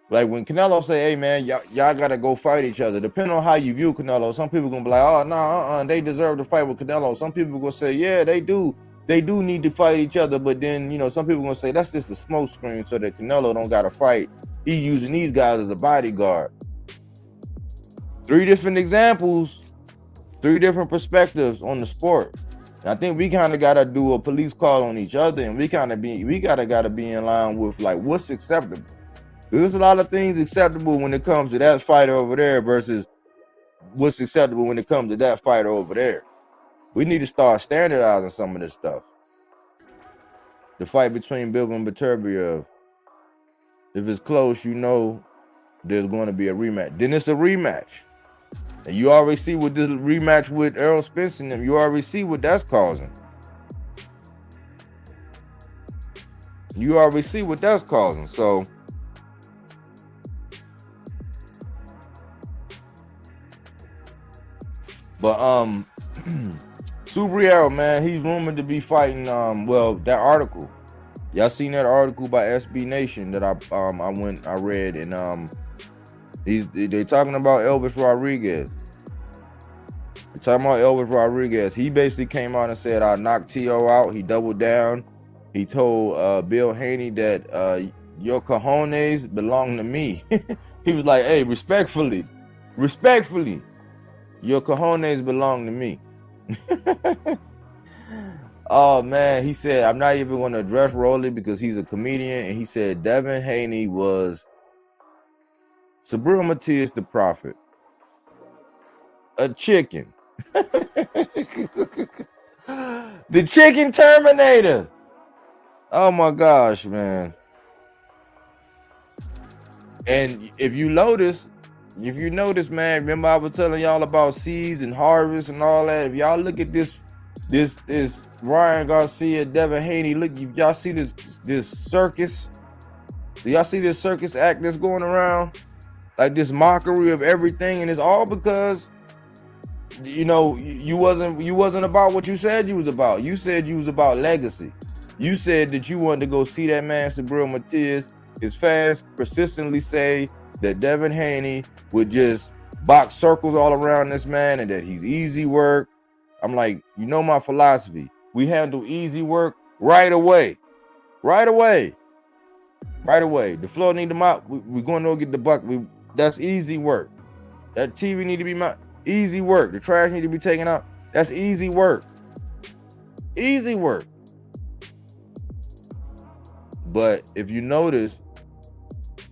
when Canelo say, "Hey man, y'all gotta go fight each other." Depending on how you view Canelo, some people gonna be like, "Oh no, they deserve to fight with Canelo." Some people gonna say, "Yeah, they do. They do need to fight each other." But then some people gonna say that's just a smoke screen so that Canelo don't gotta fight. He using these guys as a bodyguard. 3 different examples, 3 different perspectives on the sport. And I think we kind of gotta do a police call on each other, and we gotta be in line with like what's acceptable. There's a lot of things acceptable when it comes to that fighter over there versus what's acceptable when it comes to that fighter over there. We need to start standardizing some of this stuff. The fight between Bivol and Beterbiev, if it's close, there's going to be a rematch. Then it's a rematch. And you already see what this rematch with Errol Spence and them, you already see what that's causing. So, but Subriel, man, he's rumored to be fighting that article. Y'all seen that article by SB Nation that I read, and they're talking about Elvis Rodriguez. He basically came out and said, "I knocked T.O. out." He doubled down. He told Bill Haney that your cojones belong to me. He was like, "Hey, respectfully, your cojones belong to me." Oh man, he said, "I'm not even going to address Rolly because he's a comedian." And he said Devin Haney was Subriel Matias the prophet. a chicken. The chicken Terminator. Oh my gosh, man. And if you notice, man, remember I was telling y'all about seeds and harvest and all that. If y'all look at this Ryan Garcia, Devin Haney, look, if y'all see this circus, do y'all see this circus act that's going around? Like this mockery of everything, and it's all because you wasn't about what you said you was about. You said you was about legacy. You said that you wanted to go see that man Subriel Matias. His fans persistently say that Devin Haney would just box circles all around this man and that he's easy work. I'm like, you know my philosophy. We handle easy work right away. Right away. Right away. The floor need to mop. We're going to go get the buck. That's easy work. That TV need to be easy work. The trash need to be taken out. That's easy work. Easy work. But if you notice,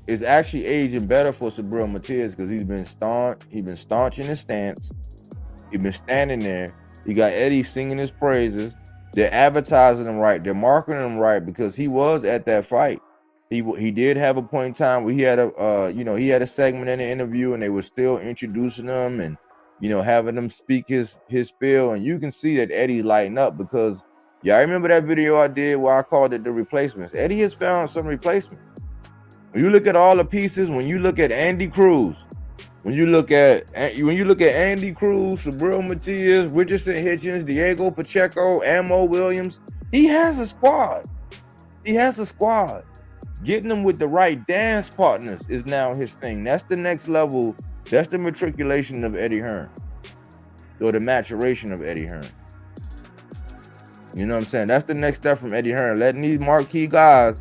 it's actually aging better for Subriel Matias because he's been staunch. He's been staunch in his stance. He's been standing there. He got Eddie singing his praises. They're advertising him right. They're marketing him right because he was at that fight. He did have a point in time where he had a segment in the interview and they were still introducing him and having him speak his spiel, and you can see that Eddie lighten up because y'all remember that video I did where I called it the replacements. Eddie has found some replacements. When you look at all the pieces, when you look at Andy Cruz, when you look at Andy Cruz, Subriel Matias, Richardson Hitchens, Diego Pacheco, Ammo Williams, he has a squad. He has a squad. Getting them with the right dance partners is now his thing. That's the next level. That's the matriculation of Eddie Hearn, or the maturation of Eddie Hearn. You know what I'm saying? That's the next step from Eddie Hearn. Letting these marquee guys,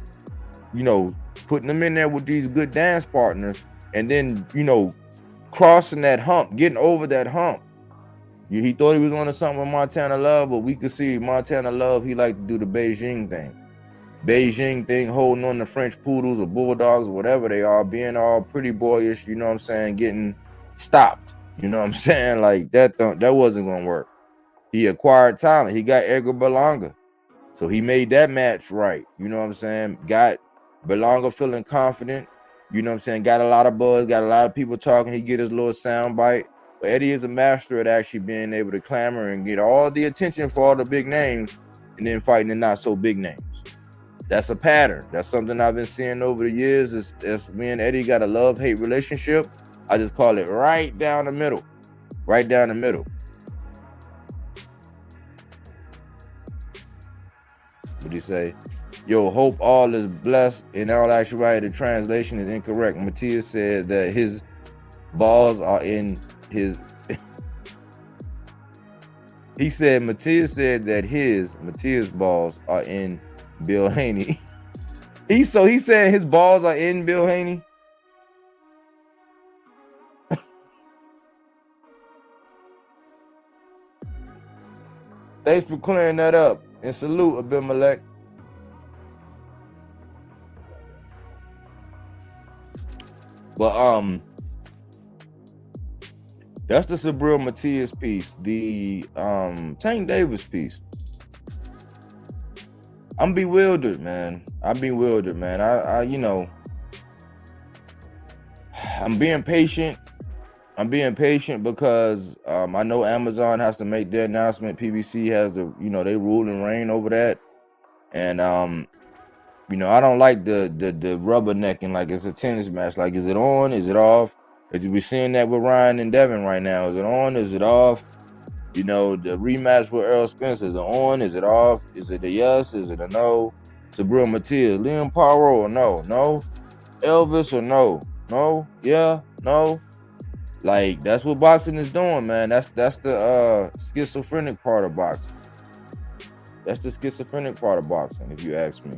putting them in there with these good dance partners, and then, crossing that hump, getting over that hump. He thought he was on to something with Montana Love, but we could see Montana Love, he liked to do the Beijing thing, holding on to French poodles or bulldogs or whatever they are, being all pretty boyish, you know what I'm saying, getting stopped. You know what I'm saying? Like that wasn't gonna work. He acquired talent. He got Edgar Berlanga. So he made that match right. You know what I'm saying? Got Berlanga feeling confident. You know what I'm saying? Got a lot of buzz, got a lot of people talking. He get his little sound bite. But Eddie is a master at actually being able to clamor and get all the attention for all the big names and then fighting the not so big names. That's a pattern. That's something I've been seeing over the years. It's me and Eddie got a love-hate relationship. I just call it right down the middle. Right down the middle. What'd he say? Yo, hope all is blessed. In all actuality, the translation is incorrect. Matias said that his balls are in his... Matias said that Matias balls are in Bill Haney. He said his balls are in Bill Haney. Thanks for clearing that up, and salute Abimelech. But that's the Subriel Matias piece. The Tank Davis piece. I'm bewildered, man. I'm bewildered, man. I'm being patient. I'm being patient because I know Amazon has to make their announcement. PBC has the, they rule and reign over that. And I don't like the rubbernecking like it's a tennis match. Like, is it on? Is it off? We're seeing that with Ryan and Devin right now. Is it on? Is it off? The rematch with Earl Spence, is it on? Is it off? Is it a yes? Is it a no? Subriel Matias, Liam Poirot or no? No? Elvis or no? No? Yeah? No? Like, that's what boxing is doing, man. That's the schizophrenic part of boxing. That's the schizophrenic part of boxing, if you ask me.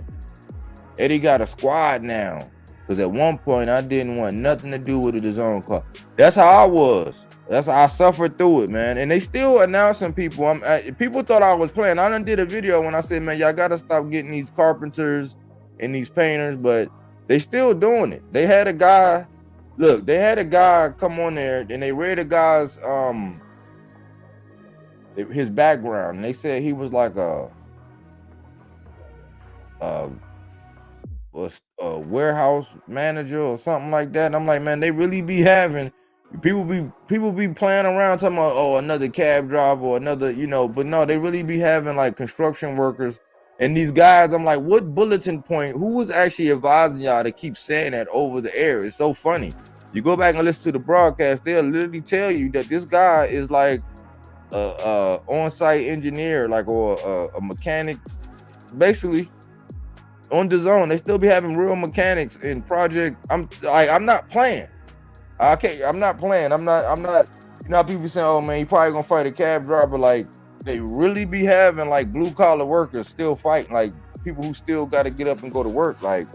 Eddie got a squad now. Because at one point, I didn't want nothing to do with it his own club. That's how I was. That's how I suffered through it, man. And they still announcing people. People thought I was playing. I done did a video when I said, man, y'all got to stop getting these carpenters and these painters. But they still doing it. They had a guy, come on there, and they read a guy's his background. And they said he was like a warehouse manager or something like that. And I'm like, man, they really be having people be playing around talking about, oh, another cab driver or another, but no, they really be having like construction workers and these guys. I'm like, what bulletin point? Who was actually advising y'all to keep saying that over the air? It's so funny. You go back and listen to the broadcast, they'll literally tell you that this guy is like a on-site engineer, like, or a mechanic, basically. On the zone, they still be having real mechanics in project. I'm not playing. I'm not playing. I'm not. You know how people saying, "Oh man, you probably gonna fight a cab driver." Like, they really be having like blue collar workers still fighting, like people who still got to get up and go to work, like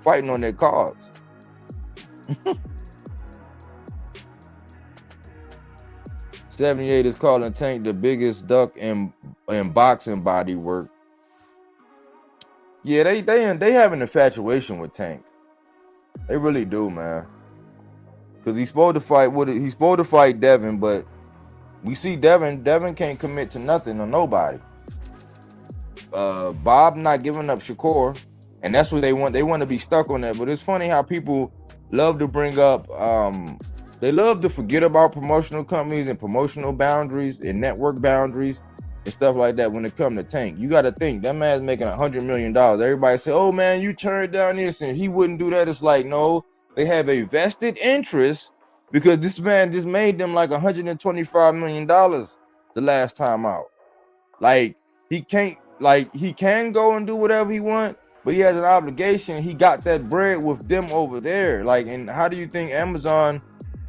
fighting on their cars. 78 is calling Tank the biggest duck in boxing body work. Yeah, they have an infatuation with Tank. They really do, man. Cause he's supposed to fight Devin, but we see Devin can't commit to nothing or nobody. Bob not giving up Shakur, and that's what they want. They want to be stuck on that. But it's funny how people love to bring up, they love to forget about promotional companies and promotional boundaries and network boundaries and stuff like that when it comes to Tank. You got to think, that man's making $100 million. Everybody say, oh man, you turned down this and he wouldn't do that. It's like, no, they have a vested interest because this man just made them like $125 million the last time out. Like, he can go and do whatever he want, but he has an obligation. He got that bread with them over there. Like, and how do you think Amazon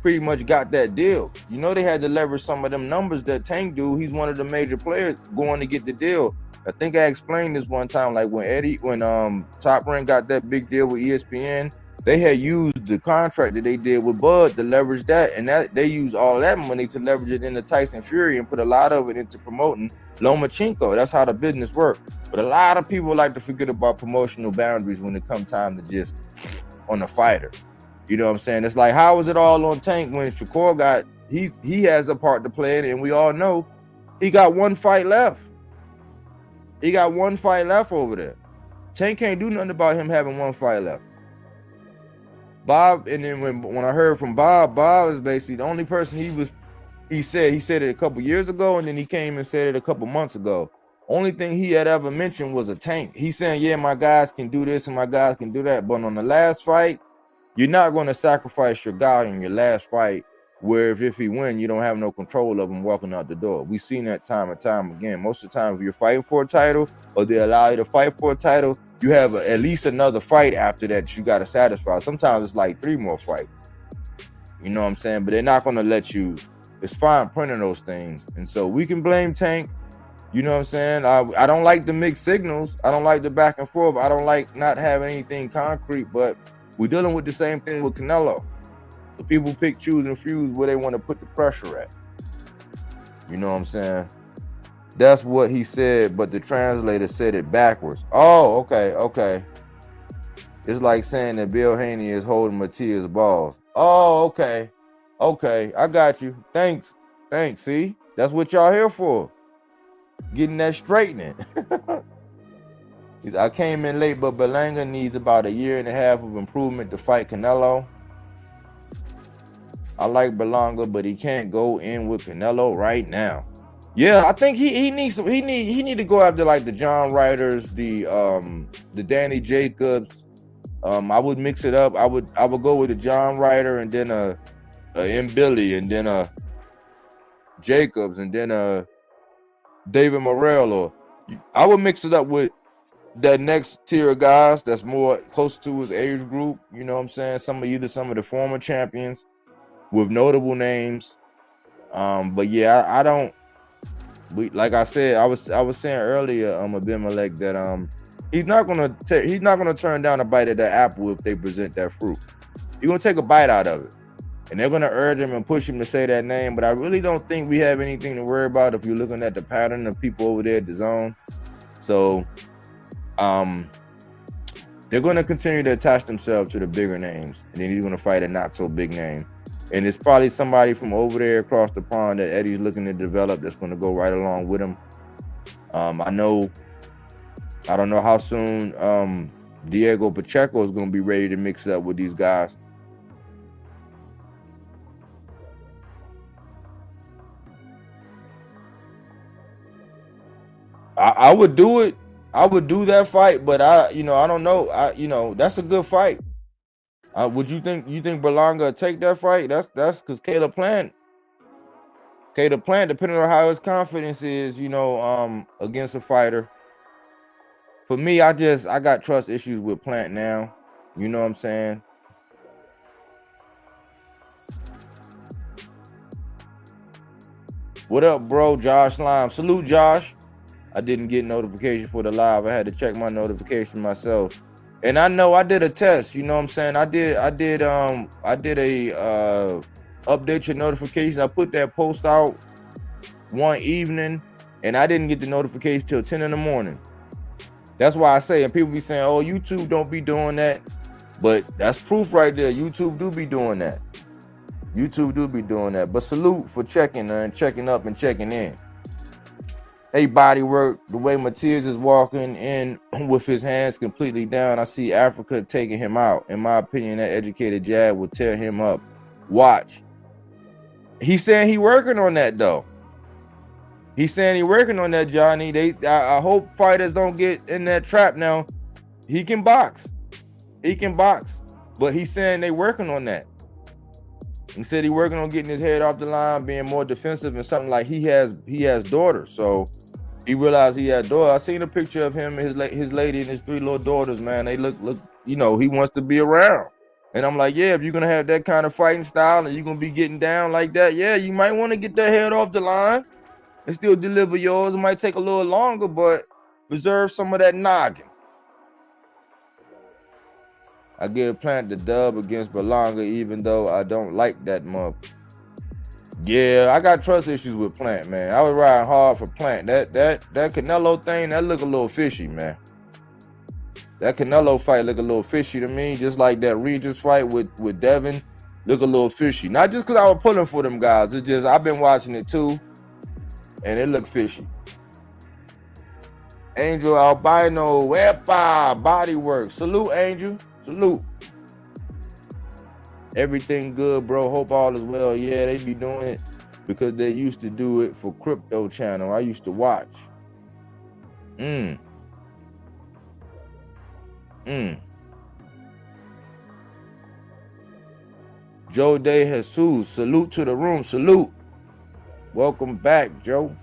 pretty much got that deal? You know, they had to leverage some of them numbers that Tank do. He's one of the major players going to get the deal. I think I explained this one time, like when Top Rank got that big deal with ESPN, they had used the contract that they did with Bud to leverage that, and that they used all of that money to leverage it into Tyson Fury and put a lot of it into promoting Lomachenko. That's how the business works. But a lot of people like to forget about promotional boundaries when it comes time to just on a fighter. You know what I'm saying? It's like, how was it all on Tank when Shakur he has a part to play in it, and we all know he got one fight left. He got one fight left over there. Tank can't do nothing about him having one fight left. Bob, and then when I heard from Bob is basically the only person he said it a couple years ago, and then he came and said it a couple months ago. Only thing he had ever mentioned was a Tank. He's saying, yeah, my guys can do this and my guys can do that. But on the last fight, you're not going to sacrifice your guy in your last fight where if he win, you don't have no control of him walking out the door. We've seen that time and time again. Most of the time, if you're fighting for a title or they allow you to fight for a title, you have at least another fight after that you got to satisfy. Sometimes it's like 3 more fights. You know what I'm saying? But they're not going to let you. It's fine printing those things. And so we can blame Tank. You know what I'm saying? I don't like the mixed signals. I don't like the back and forth. I don't like not having anything concrete. But we're dealing with the same thing with Canelo. So people pick, choose, and fuse where they want to put the pressure at. You know what I'm saying? That's what he said, but the translator said it backwards. Oh, okay. It's like saying that Bill Haney is holding Matias' balls. Oh, okay. I got you. Thanks. See, that's what y'all here for. Getting that straightening. I came in late, but Berlanga needs about 1.5 years of improvement to fight Canelo. I like Berlanga, but he can't go in with Canelo right now. Yeah, I think he needs some. He need to go after like the John Ryder's, the Danny Jacobs. I would mix it up. I would go with a John Ryder and then a M. Billy and then a Jacobs and then a David Morrell, or I would mix it up with that next tier of guys that's more close to his age group. You know what I'm saying? Some of the former champions with notable names. But yeah, I don't. Like I said, I was saying earlier, Abimelech, that he's not gonna turn down a bite of that apple if they present that fruit. He's gonna take a bite out of it, and they're gonna urge him and push him to say that name. But I really don't think we have anything to worry about if you're looking at the pattern of people over there at the zone. So, they're gonna continue to attach themselves to the bigger names, and then he's gonna fight a not so big name. And it's probably somebody from over there across the pond that Eddie's looking to develop that's going to go right along with him. I don't know how soon Diego Pacheco is going to be ready to mix up with these guys. I would do it. I would do that fight, but I don't know. That's a good fight. Would you think Berlanga take that fight? That's because Caleb Plant, depending on how his confidence is, against a fighter. For me, I got trust issues with Plant now. You know what I'm saying? What up, bro? Josh Lime. Salute, Josh. I didn't get notification for the live. I had to check my notification myself. And I know I did a test, you know what I'm saying? I did a update your notification. I put that post out one evening and I didn't get the notification till 10 in the morning. That's why I say, and people be saying, oh, YouTube don't be doing that. But that's proof right there. YouTube do be doing that. YouTube do be doing that. But salute for checking and checking up and checking in. Hey, BodyWork, the way Matias is walking in with his hands completely down, I see Africa taking him out. In my opinion, that educated jab will tear him up. Watch. He's saying he working on that, though. He's saying he working on that, Johnny. I hope fighters don't get in that trap now. He can box. He can box. But he's saying they working on that. He said he working on getting his head off the line, being more defensive, and something like he has daughters. So he realized he had daughters. I seen a picture of him, his lady, and his 3 little daughters, man. They look, he wants to be around. And I'm like, yeah, if you're gonna have that kind of fighting style and you're gonna be getting down like that, yeah, you might want to get that head off the line and still deliver yours. It might take a little longer, but preserve some of that noggin. I give Plant the dub against Berlanga, even though I don't like that month. Yeah, I got trust issues with Plant, man. I was riding hard for Plant. That Canelo thing, that look a little fishy, man. That Canelo fight look a little fishy to me, just like that Regis fight with Devin look a little fishy. Not just because I was pulling for them guys. It's just I've been watching it too, and it looked fishy. Angel Albino, Wepa, BodyWork. Salute, Angel. Salute. Everything good, bro. Hope all is well. Yeah, they be doing it because they used to do it for Crypto Channel. I used to watch. Joe De Jesus. Salute to the room. Salute. Welcome back, Joe.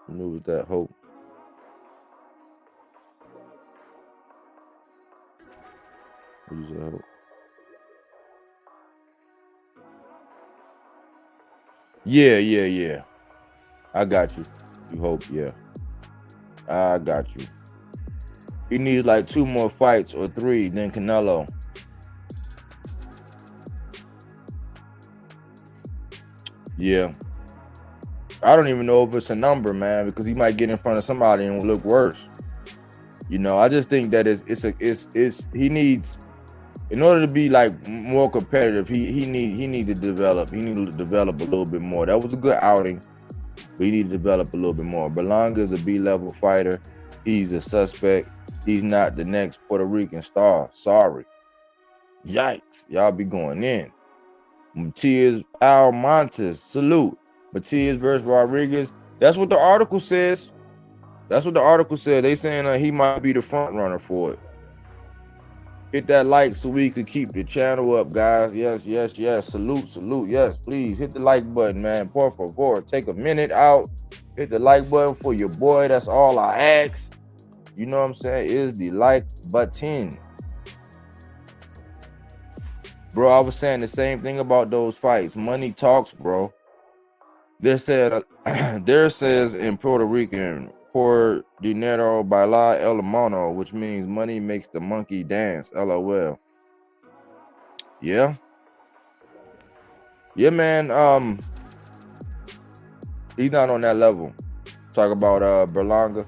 Who was that? Hope. What is that? Hope? Yeah. I got you. You hope, yeah. I got you. He needs like 2 more fights or 3 than Canelo. Yeah. I don't even know if it's a number, man, because he might get in front of somebody and look worse. I just think that he needs, in order to be like more competitive, he need to develop. He needed to develop a little bit more. That was a good outing, but he need to develop a little bit more. Berlanga is a B-level fighter. He's a suspect. He's not the next Puerto Rican star. Sorry. Yikes. Y'all be going in. Matias Almontes. Salute. Matias versus Rodriguez. That's what the article says. They saying he might be the front runner for it. Hit that like so we could keep the channel up, guys. Yes. Salute. Yes, please hit the like button, man. Por favor, take a minute out. Hit the like button for your boy. That's all I ask. You know what I'm saying? Is the like button. Bro, I was saying the same thing about those fights. Money talks, bro. There says in Puerto Rican, por dinero baila el mono, which means money makes the monkey dance. LOL. Yeah. Yeah, man. He's not on that level. Talk about Berlanga.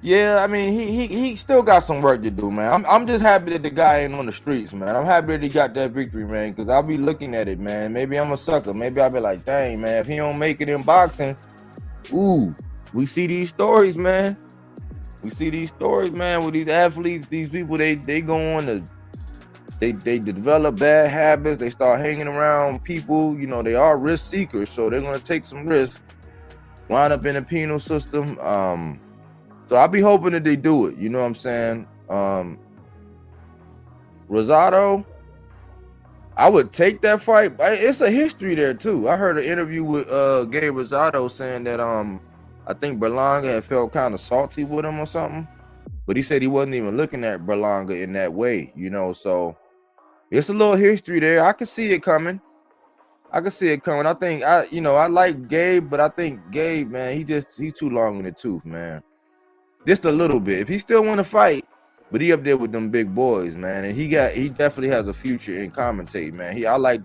Yeah, I mean, he still got some work to do, man. I'm just happy that the guy ain't on the streets, man. I'm happy that he got that victory, man, because I'll be looking at it, man. Maybe I'm a sucker. Maybe I'll be like, dang, man, if he don't make it in boxing, ooh, we see these stories, man. We see these stories, man, with these athletes, these people, they go on to, they develop bad habits. They start hanging around people, you know, they are risk seekers, so they're gonna take some risks, wind up in the penal system. So I'll be hoping that they do it. You know what I'm saying? Rosado, I would take that fight. It's a history there too. I heard an interview with Gabe Rosado saying that I think Berlanga had felt kind of salty with him or something, but he said he wasn't even looking at Berlanga in that way. You know, so it's a little history there. I can see it coming. I think I like Gabe, but I think Gabe, man, he's too long in the tooth, man. Just a little bit. If he still want to fight, but he up there with them big boys, man, and he definitely has a future in commentating, man. I like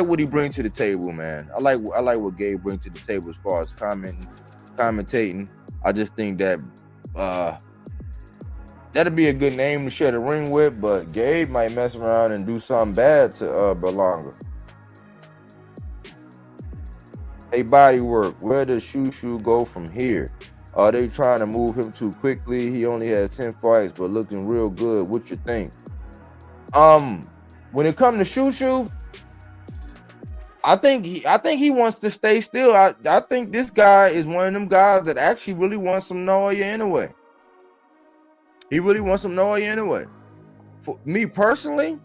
what he brings to the table, man. I like what Gabe brings to the table as far as commentating. I just think that that'd be a good name to share the ring with, but Gabe might mess around and do something bad to Berlanga. Hey, BodyWork, where does Shushu go from here? Are they trying to move him too quickly? He only had 10 fights, but looking real good. What you think? When it comes to Shushu, I think he wants to stay still. I think this guy is one of them guys that actually really wants some Noya anyway. He really wants some Noya anyway. For me personally,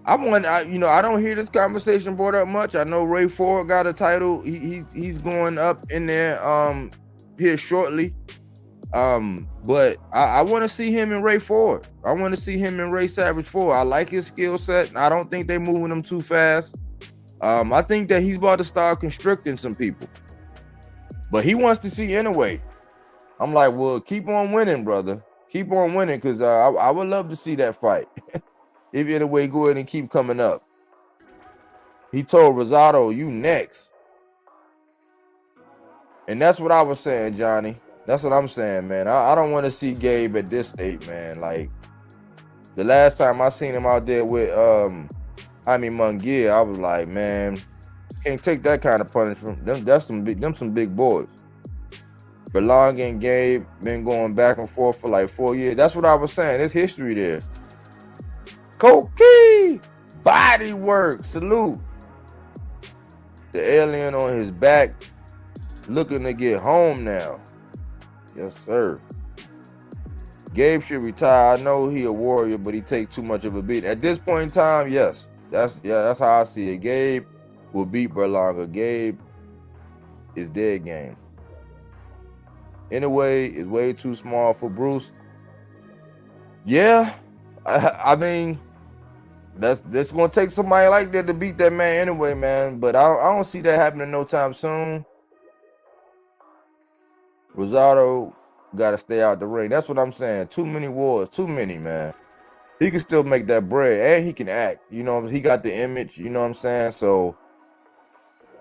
I don't hear this conversation brought up much. I know Ray Ford got a title. He's going up in there here shortly. But I want to see him and Ray Ford. I want to see him and Ray Savage Ford. I like his skill set. I don't think they're moving him too fast. I think that he's about to start constricting some people. But he wants to see anyway. I'm like, well, keep on winning, brother. Keep on winning, because I would love to see that fight. If anyway, go ahead and keep coming up. He told Rosado, you next. And that's what I was saying, Johnny. That's what I'm saying, man. I don't want to see Gabe at this state, man. Like, the last time I seen him out there with Jaime Munguia, I was like, man, can't take that kind of punishment. Them some big boys. Berlanga and Gabe been going back and forth for like 4 years. That's what I was saying. There's history there. Cokie, BodyWork, salute. The alien on his back, looking to get home now. Yes, sir. Gabe should retire. I know he a warrior, but he takes too much of a beat. At this point in time, yes. That's how I see it. Gabe will beat Berlanga. Gabe is dead game. Anyway, is way too small for Bruce. Yeah, I mean, that's gonna take somebody like that to beat that man anyway, man. But I don't see that happening no time soon. Rosado got to stay out the ring. That's what I'm saying. Too many wars, too many, man. He can still make that bread, and he can act. You know, he got the image. You know what I'm saying? So,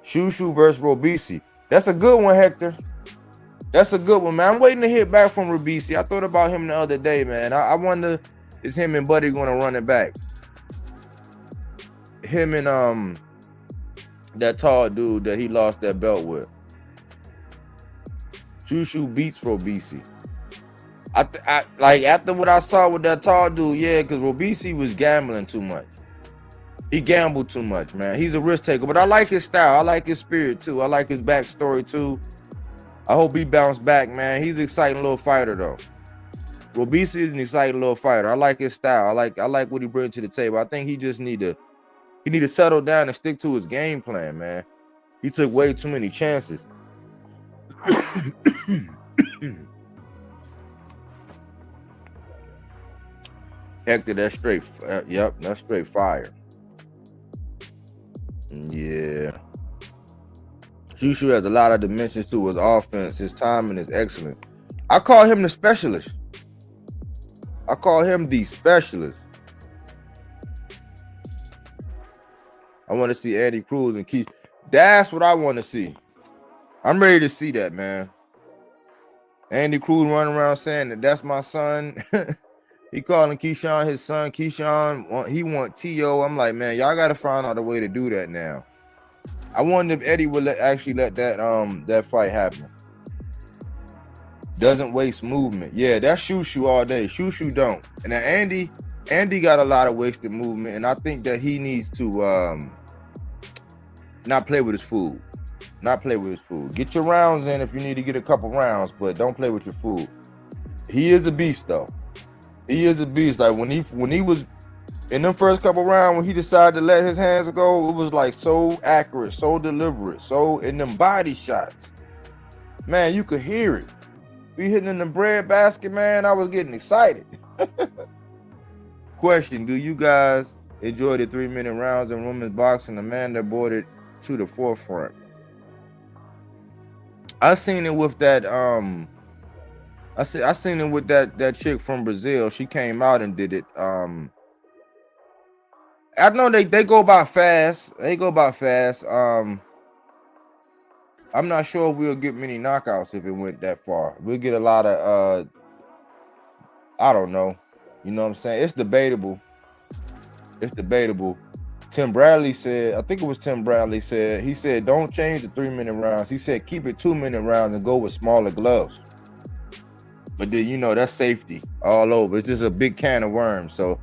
Shushu versus Robisi. That's a good one, Hector. That's a good one, man. I'm waiting to hear back from Robisi. I thought about him the other day, man. I wonder, is him and Buddy going to run it back? Him and that tall dude that he lost that belt with. Shushu beats Robisi. I like, after what I saw with that tall dude, yeah, because Robisi was gambling too much. He gambled too much, man. He's a risk taker, but I like his style. I like his spirit too. I like his backstory too. I hope he bounced back, man. He's an exciting little fighter though. Robisi is an exciting little fighter. I like his style. I like what he brings to the table. I think he just need to settle down and stick to his game plan, man. He took way too many chances. Hector, that's straight. Yep, that's straight fire. Yeah. Shushu has a lot of dimensions to his offense. His timing is excellent. I call him the specialist. I call him the specialist. I want to see Andy Cruz and Keith. That's what I want to see. I'm ready to see that, man. Andy Cruz running around saying that that's my son. He calling Keyshawn his son. Keyshawn, he want T.O. I'm like, man, y'all got to find out a way to do that now. I wonder if Eddie would actually let that fight happen. Doesn't waste movement. Yeah, that's shoo all day. Shoo don't. And now Andy got a lot of wasted movement, and I think that he needs to not play with his food. Not play with his food. Get your rounds in if you need to get a couple rounds, but don't play with your food. He is a beast, though. He is a beast. Like when he was in them first couple rounds, when he decided to let his hands go, it was like so accurate, so deliberate, so in them body shots. Man, you could hear it. Be hitting in the bread basket, man. I was getting excited. Question: do you guys enjoy the 3-minute rounds in women's boxing? Amanda brought it to the forefront. I seen it with that I seen it with that chick from Brazil. She came out and did it. I know they go about fast. They go about fast. I'm not sure if we'll get many knockouts if it went that far. We'll get a lot of I don't know. You know what I'm saying? It's debatable. It's debatable. Tim Bradley said, I think it was Tim Bradley said, he said, don't change the 3-minute rounds. He said, keep it 2-minute rounds and go with smaller gloves. But then, you know, that's safety all over. It's just a big can of worms. So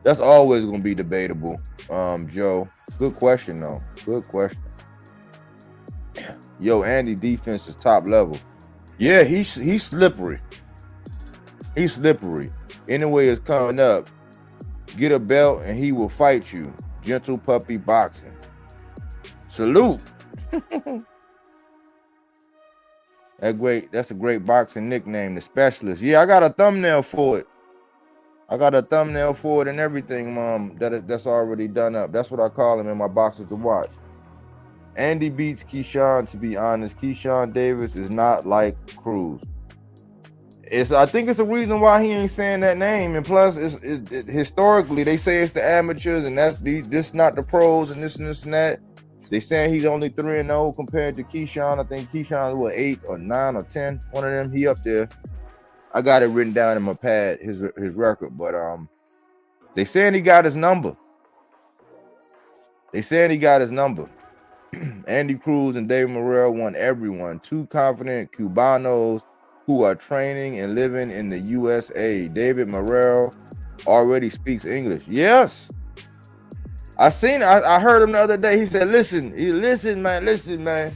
that's always going to be debatable. Joe, good question, though. Good question. Yo, Andy defense is top level. Yeah, he's slippery. He's slippery. Anyway, it's coming up. Get a belt and he will fight you. Gentle puppy boxing. Salute. That's a great boxing nickname, the specialist. Yeah, I got a thumbnail for it. I got a thumbnail for it and everything, Mom. That's already done up. That's what I call him in my boxes to watch. Andy beats Keyshawn, to be honest. Keyshawn Davis is not like Cruz. I think it's a reason why he ain't saying that name. And plus, historically, they say it's the amateurs and this not the pros and this and that. They saying he's only 3-0 compared to Keyshawn. I think Keyshawn's what, 8 or 9 or 10. One of them, he up there. I got it written down in my pad, his record. But they saying he got his number. They saying he got his number. Andy Cruz and David Morrell won everyone. 2 confident Cubanos who are training and living in the USA. David Morrell already speaks English. Yes. I heard him the other day. He said, listen, man.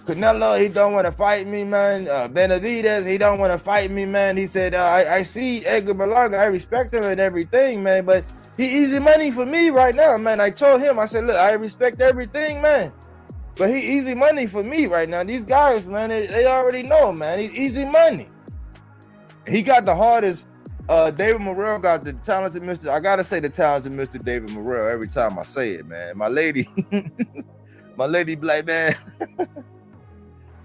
Canelo, he don't want to fight me, man. Benavidez, he don't want to fight me, man. He said, I see Edgar Berlanga. I respect him and everything, man, but he easy money for me right now, man. I told him, I said, look, I respect everything, man, but he easy money for me right now. These guys, man, they already know, man. He's easy money. He got the hardest. David Morrell got the talented Mr. I gotta say the talented Mr. David Morrell every time I say it, man. My lady be like, man,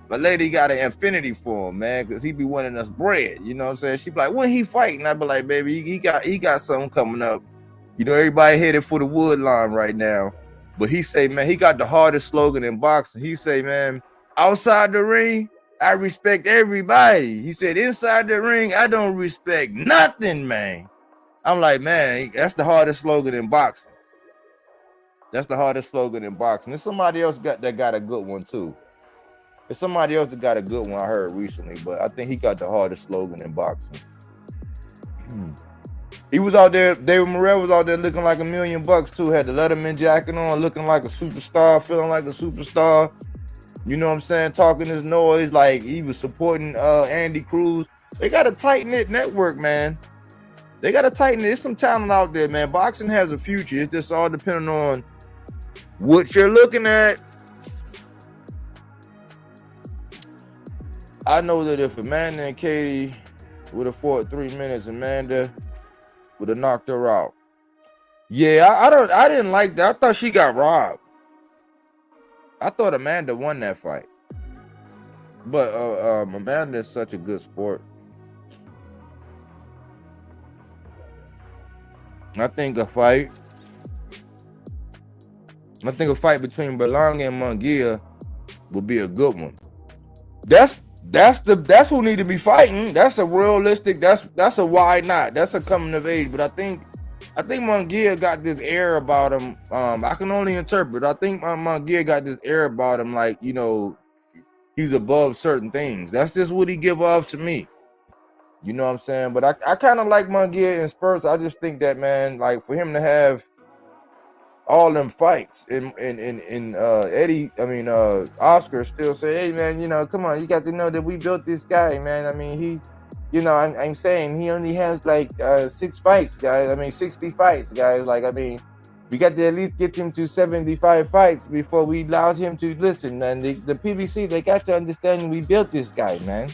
my lady got an infinity for him, man, because he be winning us bread. You know what I'm saying? She be like, when he fighting? I be like, baby, he got something coming up. You know, everybody headed for the wood line right now. But he say, man, he got the hardest slogan in boxing. He say, man, outside the ring, I respect everybody. He said, inside the ring, I don't respect nothing, man. I'm like, man, that's the hardest slogan in boxing. That's the hardest slogan in boxing. There's somebody else got a good one, too. There's somebody else that got a good one I heard recently, but I think he got the hardest slogan in boxing. He was out there, David Morrell was out there looking like $1 million too. Had the Letterman jacket on, looking like a superstar, feeling like a superstar. You know what I'm saying? Talking his noise like he was supporting Andy Cruz. They got a tight-knit network, man. They got a tight-knit. There's some talent out there, man. Boxing has a future. It's just all depending on what you're looking at. I know that if Amanda and Katie would have fought 3 minutes, Amanda would have knocked her out. Yeah, I didn't like that. I thought she got robbed. I thought Amanda won that fight. But Amanda is such a good sport. I think a fight between Berlanga and Munguia would be a good one. That's who need to be fighting. That's a realistic. That's a why not. That's a coming of age. But I think Munguia got this air about him. I can only interpret. I think Munguia got this air about him, like, you know, he's above certain things. That's just what he give off to me. You know what I'm saying? But I kind of like Munguia in spurts. I just think that, man, like, for him to have all them fights and Eddie, I mean Oscar still say, hey man, you know, come on, you got to know that we built this guy, man. I mean, he, you know, I'm saying he only has like 6 fights, guys. I mean 60 fights, guys. Like, I mean, we got to at least get him to 75 fights before we allow him to listen. And the PBC, they got to understand we built this guy, man.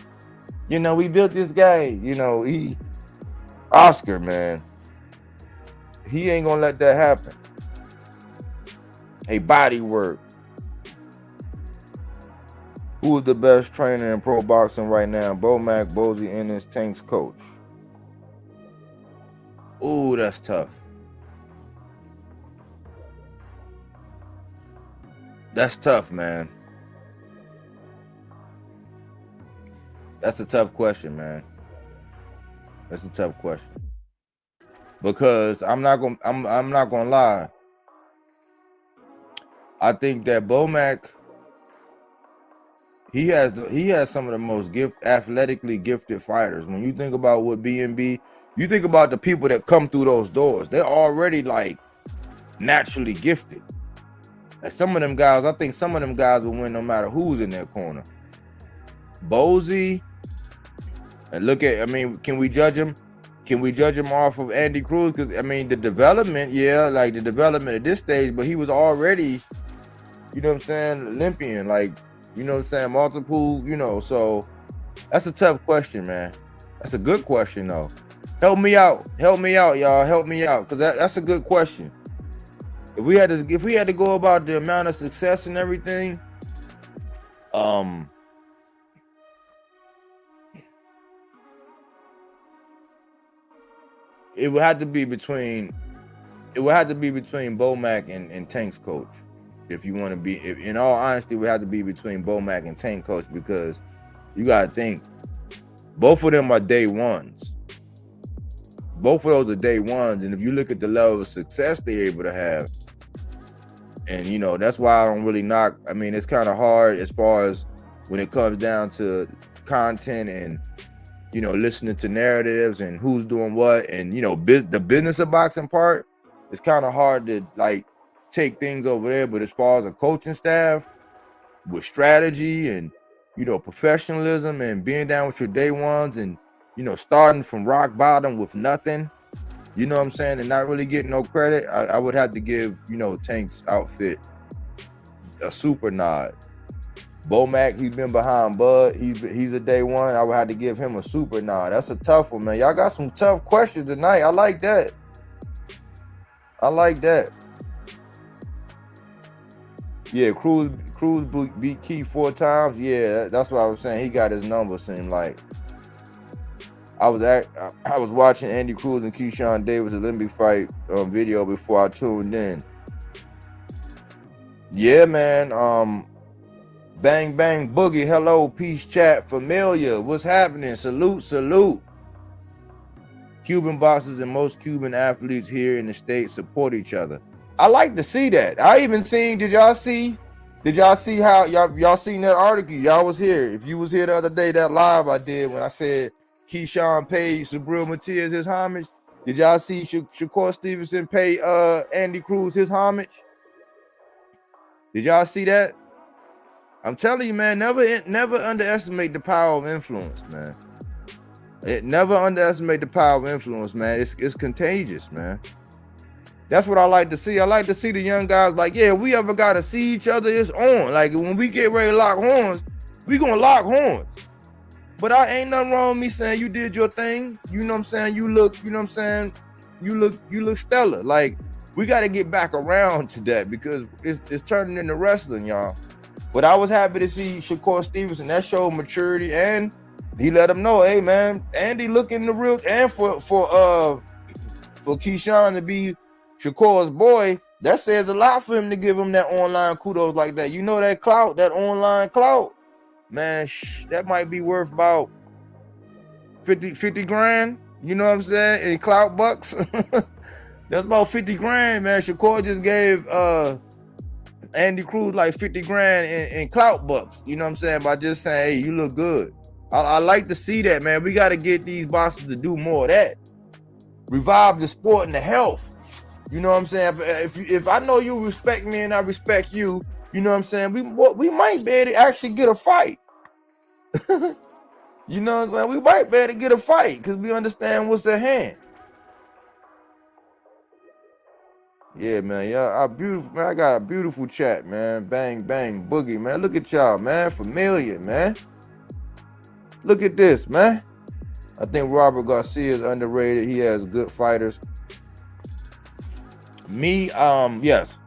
You know, we built this guy. You know, Oscar, man, he ain't gonna let that happen. Hey, BodyWork. Who is the best trainer in pro boxing right now? Bomac, Bozy, Ennis, Tank's coach. Ooh, that's tough. That's tough, man. That's a tough question, man. That's a tough question. Because I'm not gonna lie. I think that Bomac, he has some of the most athletically gifted fighters. When you think about what BNB, you think about the people that come through those doors. They're already like naturally gifted. And some of them guys, I think some of them guys will win no matter who's in their corner. Bozy, and look at, I mean, can we judge him? Can we judge him off of Andy Cruz? Because, I mean, the development, yeah, like the development at this stage, but he was already, you know what I'm saying, Olympian, like, you know what I'm saying, multiple, you know. So that's a tough question, man. That's a good question, though. Help me out, y'all. Help me out, because that's a good question. If we had to go about the amount of success and everything, it would have to be between Bomac and Tank's coach. If you want to be, in all honesty, it would have to be between Bomac and Tank coach, because you got to think both of them are day ones. Both of those are day ones, and if you look at the level of success they're able to have, and you know, that's why I don't really knock. I mean, it's kind of hard as far as when it comes down to content and, you know, listening to narratives and who's doing what, and, you know, the business of boxing part, it's kind of hard to like take things over there. But as far as a coaching staff with strategy and, you know, professionalism and being down with your day ones and, you know, starting from rock bottom with nothing, you know what I'm saying, and not really getting no credit, I would have to give, you know, Tank's outfit a super nod. Bomac, he's been behind Bud. He's a day one. I would have to give him a super nod. That's a tough one, man. Y'all got some tough questions tonight. I like that. Yeah, Cruz beat Key 4 times. Yeah, that's what I was saying. He got his number, seemed like. I was watching Andy Cruz and Keyshawn Davis Olympic fight video before I tuned in. Yeah, man. Bang Bang Boogie, hello, peace chat, familiar. What's happening? Salute. Cuban boxers and most Cuban athletes here in the States support each other. I like to see that. I even seen, did y'all see how y'all seen that article? Y'all was here. If you was here the other day, that live I did when I said Keyshawn paid Subriel Matias his homage. Did y'all see Shakur Stevenson pay Andy Cruz his homage? Did y'all see that? I'm telling you, man, never underestimate the power of influence, man. Never underestimate the power of influence, man. It's contagious, man. That's what I like to see. I like to see the young guys like, yeah, we ever got to see each other, it's on. Like, when we get ready to lock horns, we gonna lock horns. But I ain't nothing wrong with me saying you did your thing. You know what I'm saying? You look, you know what I'm saying? You look stellar. Like, we got to get back around to that, because it's turning into wrestling, y'all. But I was happy to see Shakur Stevenson. That showed maturity, and he let him know, hey man, Andy looking the real, and for Keyshawn to be Shakur's boy, that says a lot for him to give him that online kudos like that. You know, that clout, that online clout. man, that might be worth about 50 grand. You know what I'm saying? In clout bucks. That's about 50 grand, man. Shakur just gave Andy Cruz like 50 grand in clout bucks. You know what I'm saying? By just saying, hey, you look good. I like to see that, man. We got to get these boxers to do more of that. Revive the sport and the health. You know what I'm saying? If I know you respect me and I respect you, you know what I'm saying? We might be able to actually get a fight. You know what I'm saying? We might be able to get a fight because we understand what's at hand. Yeah, man. Yeah, beautiful, man. I got a beautiful chat, man. Bang, bang, boogie, man. Look at y'all, man. Familiar, man. Look at this, man. I think Robert Garcia is underrated. He has good fighters. Me, yes.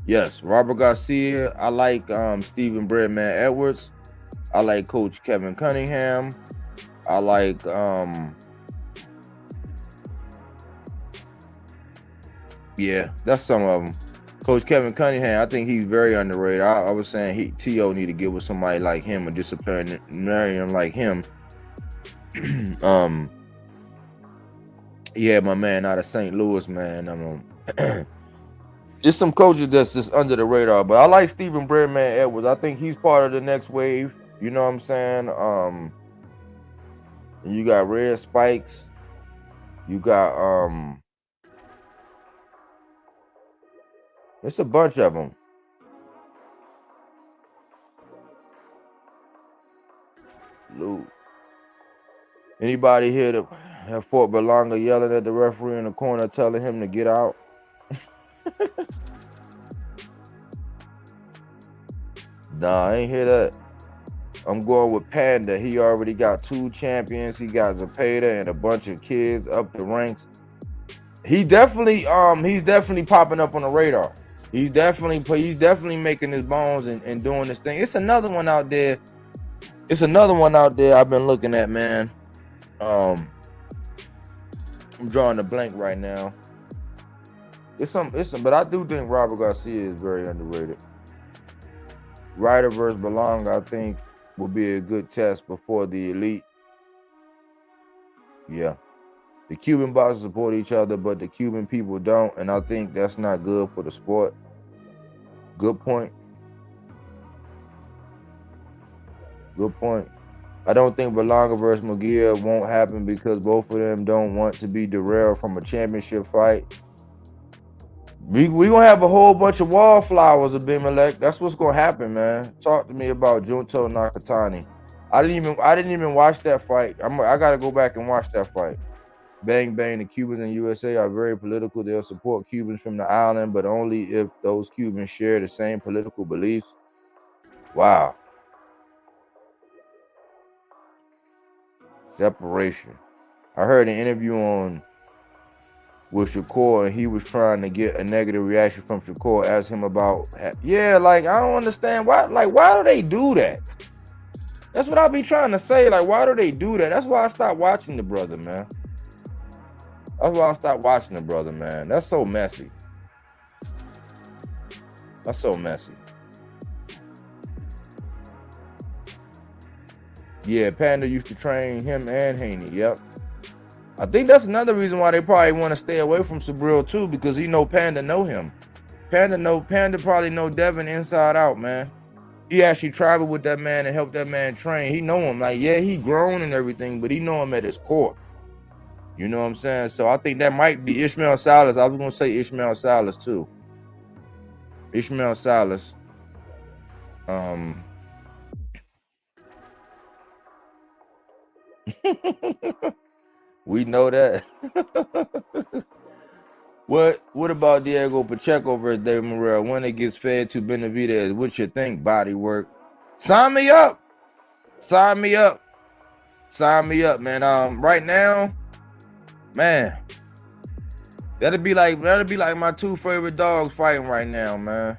Yes, Robert Garcia. I like Stephen Breadman Edwards. I like Coach Kevin Cunningham. I like yeah, that's some of them. Coach Kevin Cunningham, I think he's very underrated. I was saying T.O. need to get with somebody like him, a disciplinarian like him. Yeah, my man out of St. Louis, man. There's some coaches that's just under the radar, but I like Stephen Breadman Edwards. I think he's part of the next wave. You know what I'm saying? You got Red Spikes. You got it's a bunch of them. Luke. Anybody here that have Fort Berlanga yelling at the referee in the corner telling him to get out? Nah, I ain't hear that. I'm going with Panda. He already got 2 champions. He got Zapata and a bunch of kids up the ranks. He's definitely popping up on the radar. He's definitely making his bones and doing this thing. It's another one out there. I've been looking at, man. I'm drawing a blank right now. But I do think Robert Garcia is very underrated. Ryder versus Berlanga, I think, will be a good test before the elite. Yeah. The Cuban boxers support each other, but the Cuban people don't, and I think that's not good for the sport. Good point. I don't think Berlanga versus McGill won't happen because both of them don't want to be derailed from a championship fight. We gonna have a whole bunch of wallflowers, Abimelech. That's what's gonna happen, man. Talk to me about Junto Nakatani. I didn't even watch that fight. I gotta go back and watch that fight. Bang bang, the Cubans in USA are very political. They'll support Cubans from the island, but only if those Cubans share the same political beliefs. Wow. Separation. I heard an interview with Shakur, and he was trying to get a negative reaction from Shakur, asked him about, yeah, like, I don't understand why do they do that? That's what I be trying to say. Like, why do they do that? That's why I stopped watching the brother, man. That's so messy. Yeah, Panda used to train him and Haney. Yep. I think that's another reason why they probably want to stay away from Subriel too, because Panda know him. Panda probably know Devin inside out, man. He actually traveled with that man and helped that man train. He know him. Like, yeah, he grown and everything, but he know him at his core. You know what I'm saying? So I think that might be Ishmael Salas. I was going to say Ishmael Salas too. Ishmael Salas. We know that. What about Diego Pacheco versus David Morrell? When it gets fed to Benavidez, what you think? BodyWork. Sign me up, man. Right now, man, that'd be like my 2 favorite dogs fighting right now, man.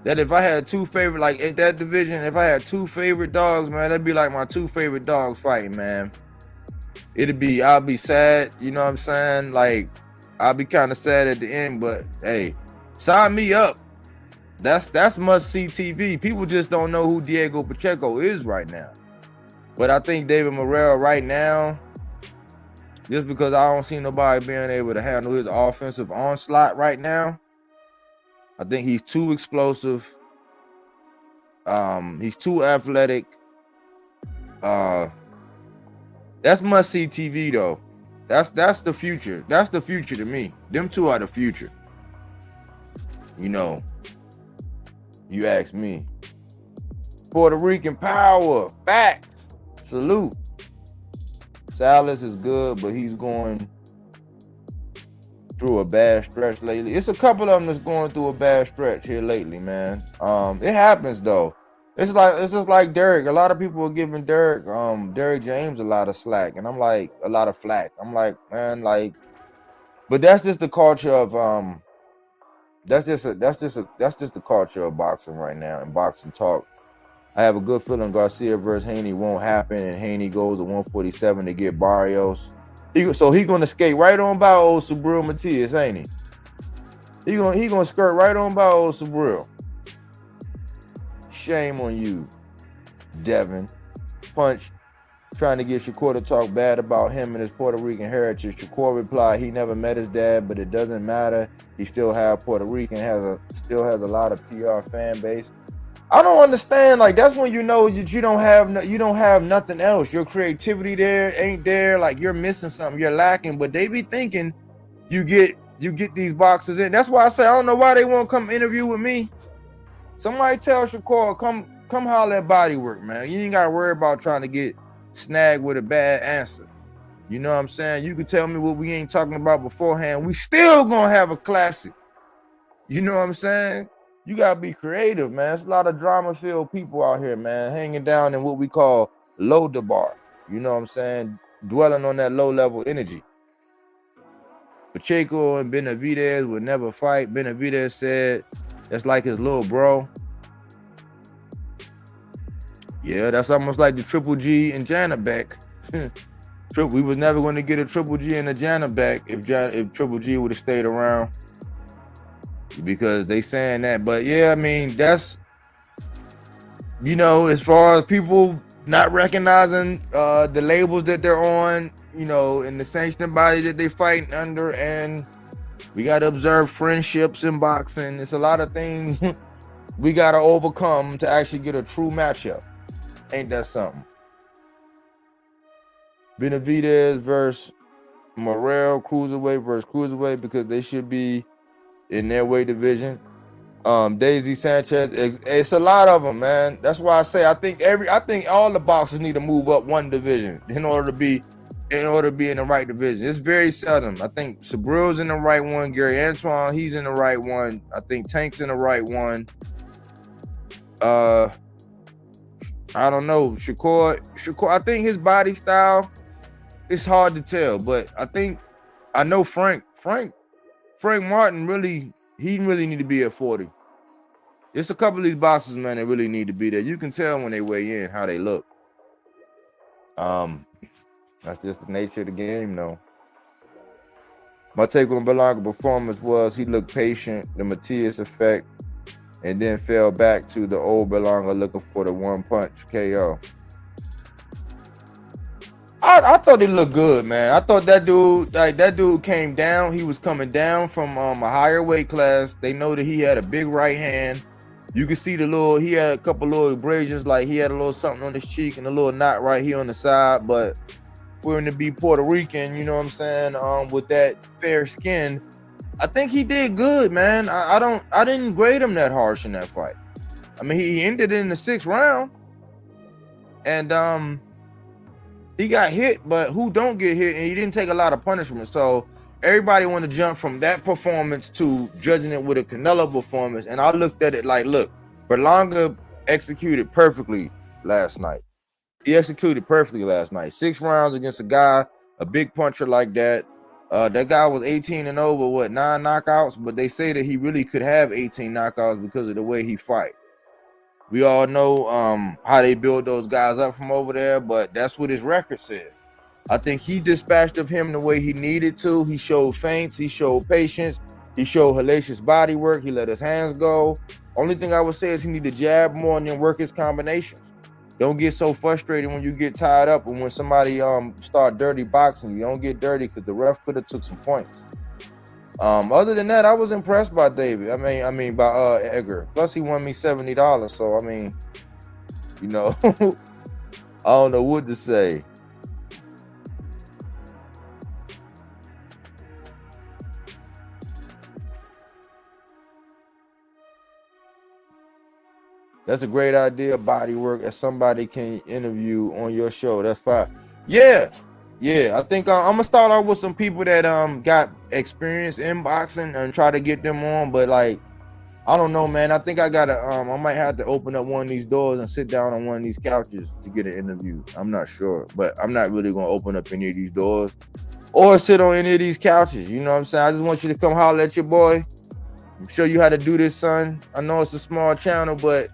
That if I had 2 favorite, like in that division, if I had 2 favorite dogs, man, that'd be like my 2 favorite dogs fighting, man. I'll be sad, you know what I'm saying? Like, I'll be kind of sad at the end, but hey, sign me up. That's must-see TV. People just don't know who Diego Pacheco is right now. But I think David Morrell right now, just because I don't see nobody being able to handle his offensive onslaught right now, I think he's too explosive. He's too athletic. That's must-see TV though. That's the future. That's the future to me. Them two are the future. You know, you ask me. Puerto Rican power, facts, salute. Salas is good, but he's going through a bad stretch lately. It's a couple of them that's going through a bad stretch here lately, man. It happens though. It's just like Derek. A lot of people are giving Derek James a lot of slack, and I'm like, a lot of flack. I'm like, man, like, but that's just the culture of that's just the culture of boxing right now and boxing talk. I have a good feeling Garcia versus Haney won't happen, and Haney goes to 147 to get Barrios. So he gonna skate right on by old Subriel Matias, ain't he? He gonna skirt right on by old Subriel. Shame on you, Devin. Punch trying to get Shakur to talk bad about him and his Puerto Rican heritage. Shakur replied he never met his dad, but it doesn't matter. He still half Puerto Rican, still has a lot of PR fan base. I don't understand. Like, that's when you know that you don't have nothing else. Your creativity there ain't there. Like, you're missing something. You're lacking. But they be thinking you get these boxers in. That's why I say I don't know why they won't come interview with me. Somebody tell Shakur come holler at BodyWork, man. You ain't gotta worry about trying to get snagged with a bad answer. You know what I'm saying? You can tell me what we ain't talking about beforehand. We still gonna have a classic. You know what I'm saying? You gotta be creative, man. There's a lot of drama-filled people out here, man, hanging down in what we call low the bar. You know what I'm saying? Dwelling on that low-level energy. Pacheco and Benavidez would never fight. Benavidez said that's like his little bro. Yeah, that's almost like the Triple G and Janabek. We was never going to get a Triple G and a Janabek if Triple G would have stayed around. Because they saying that. But yeah, I mean, that's, you know, as far as people not recognizing the labels that they're on, you know, and the sanctioning body that they fighting under, and we got to observe friendships in boxing. It's a lot of things we got to overcome to actually get a true matchup. Ain't that something? Benavidez versus Morrell, cruiserweight versus cruiserweight, because they should be in their weight division. Daisy Sanchez, it's a lot of them, man. That's why I say I think all the boxers need to move up one division in order to be in the right division. It's very seldom. I think Subriel's in the right one. Gary Antoine, he's in the right one. I think Tank's in the right one. I don't know. Shakur, I think his body style, it's hard to tell, but I know Frank Martin really need to be at 40. There's a couple of these boxers, man, that really need to be there. You can tell when they weigh in how they look. That's just the nature of the game, though. My take on Berlanga performance was he looked patient, the Matias effect, and then fell back to the old Berlanga looking for the one punch KO. I thought it looked good, man. I thought that dude came down. He was coming down from a higher weight class. They know that he had a big right hand. You could see he had a couple little abrasions, like he had a little something on his cheek and a little knot right here on the side. But for him to be Puerto Rican, you know what I'm saying, with that fair skin, I think he did good, man. I didn't grade him that harsh in that fight. I mean, he ended it in the 6th round, and he got hit, but who don't get hit? And he didn't take a lot of punishment. So everybody want to jump from that performance to judging it with a Canelo performance. And I looked at it like, look, Berlanga executed perfectly last night. He executed perfectly last night. 6 rounds against a big puncher like that. That guy was 18-0 with 9 knockouts, but they say that he really could have 18 knockouts because of the way he fight. We all know how they build those guys up from over there, but that's what his record said. I think he dispatched of him the way he needed to. He showed feints, he showed patience, he showed hellacious body work, he let his hands go. Only thing I would say is he need to jab more and then work his combinations. Don't get so frustrated when you get tied up, and when somebody start dirty boxing, you don't get dirty because the ref could have took some points. Other than that, I was impressed by David. I mean by Edgar. Plus he won me $70. So I mean, you know, I don't know what to say. That's a great idea, BodyWork, as somebody can interview on your show. That's fine. Yeah. I think I'm gonna start off with some people that got experience in boxing and try to get them on. But like, I don't know, man. I think I gotta I might have to open up one of these doors and sit down on one of these couches to get an interview. I'm not sure, but I'm not really gonna open up any of these doors or sit on any of these couches. You know what I'm saying? I just want you to come holler at your boy. I'm show you how to do this, son. I know it's a small channel, but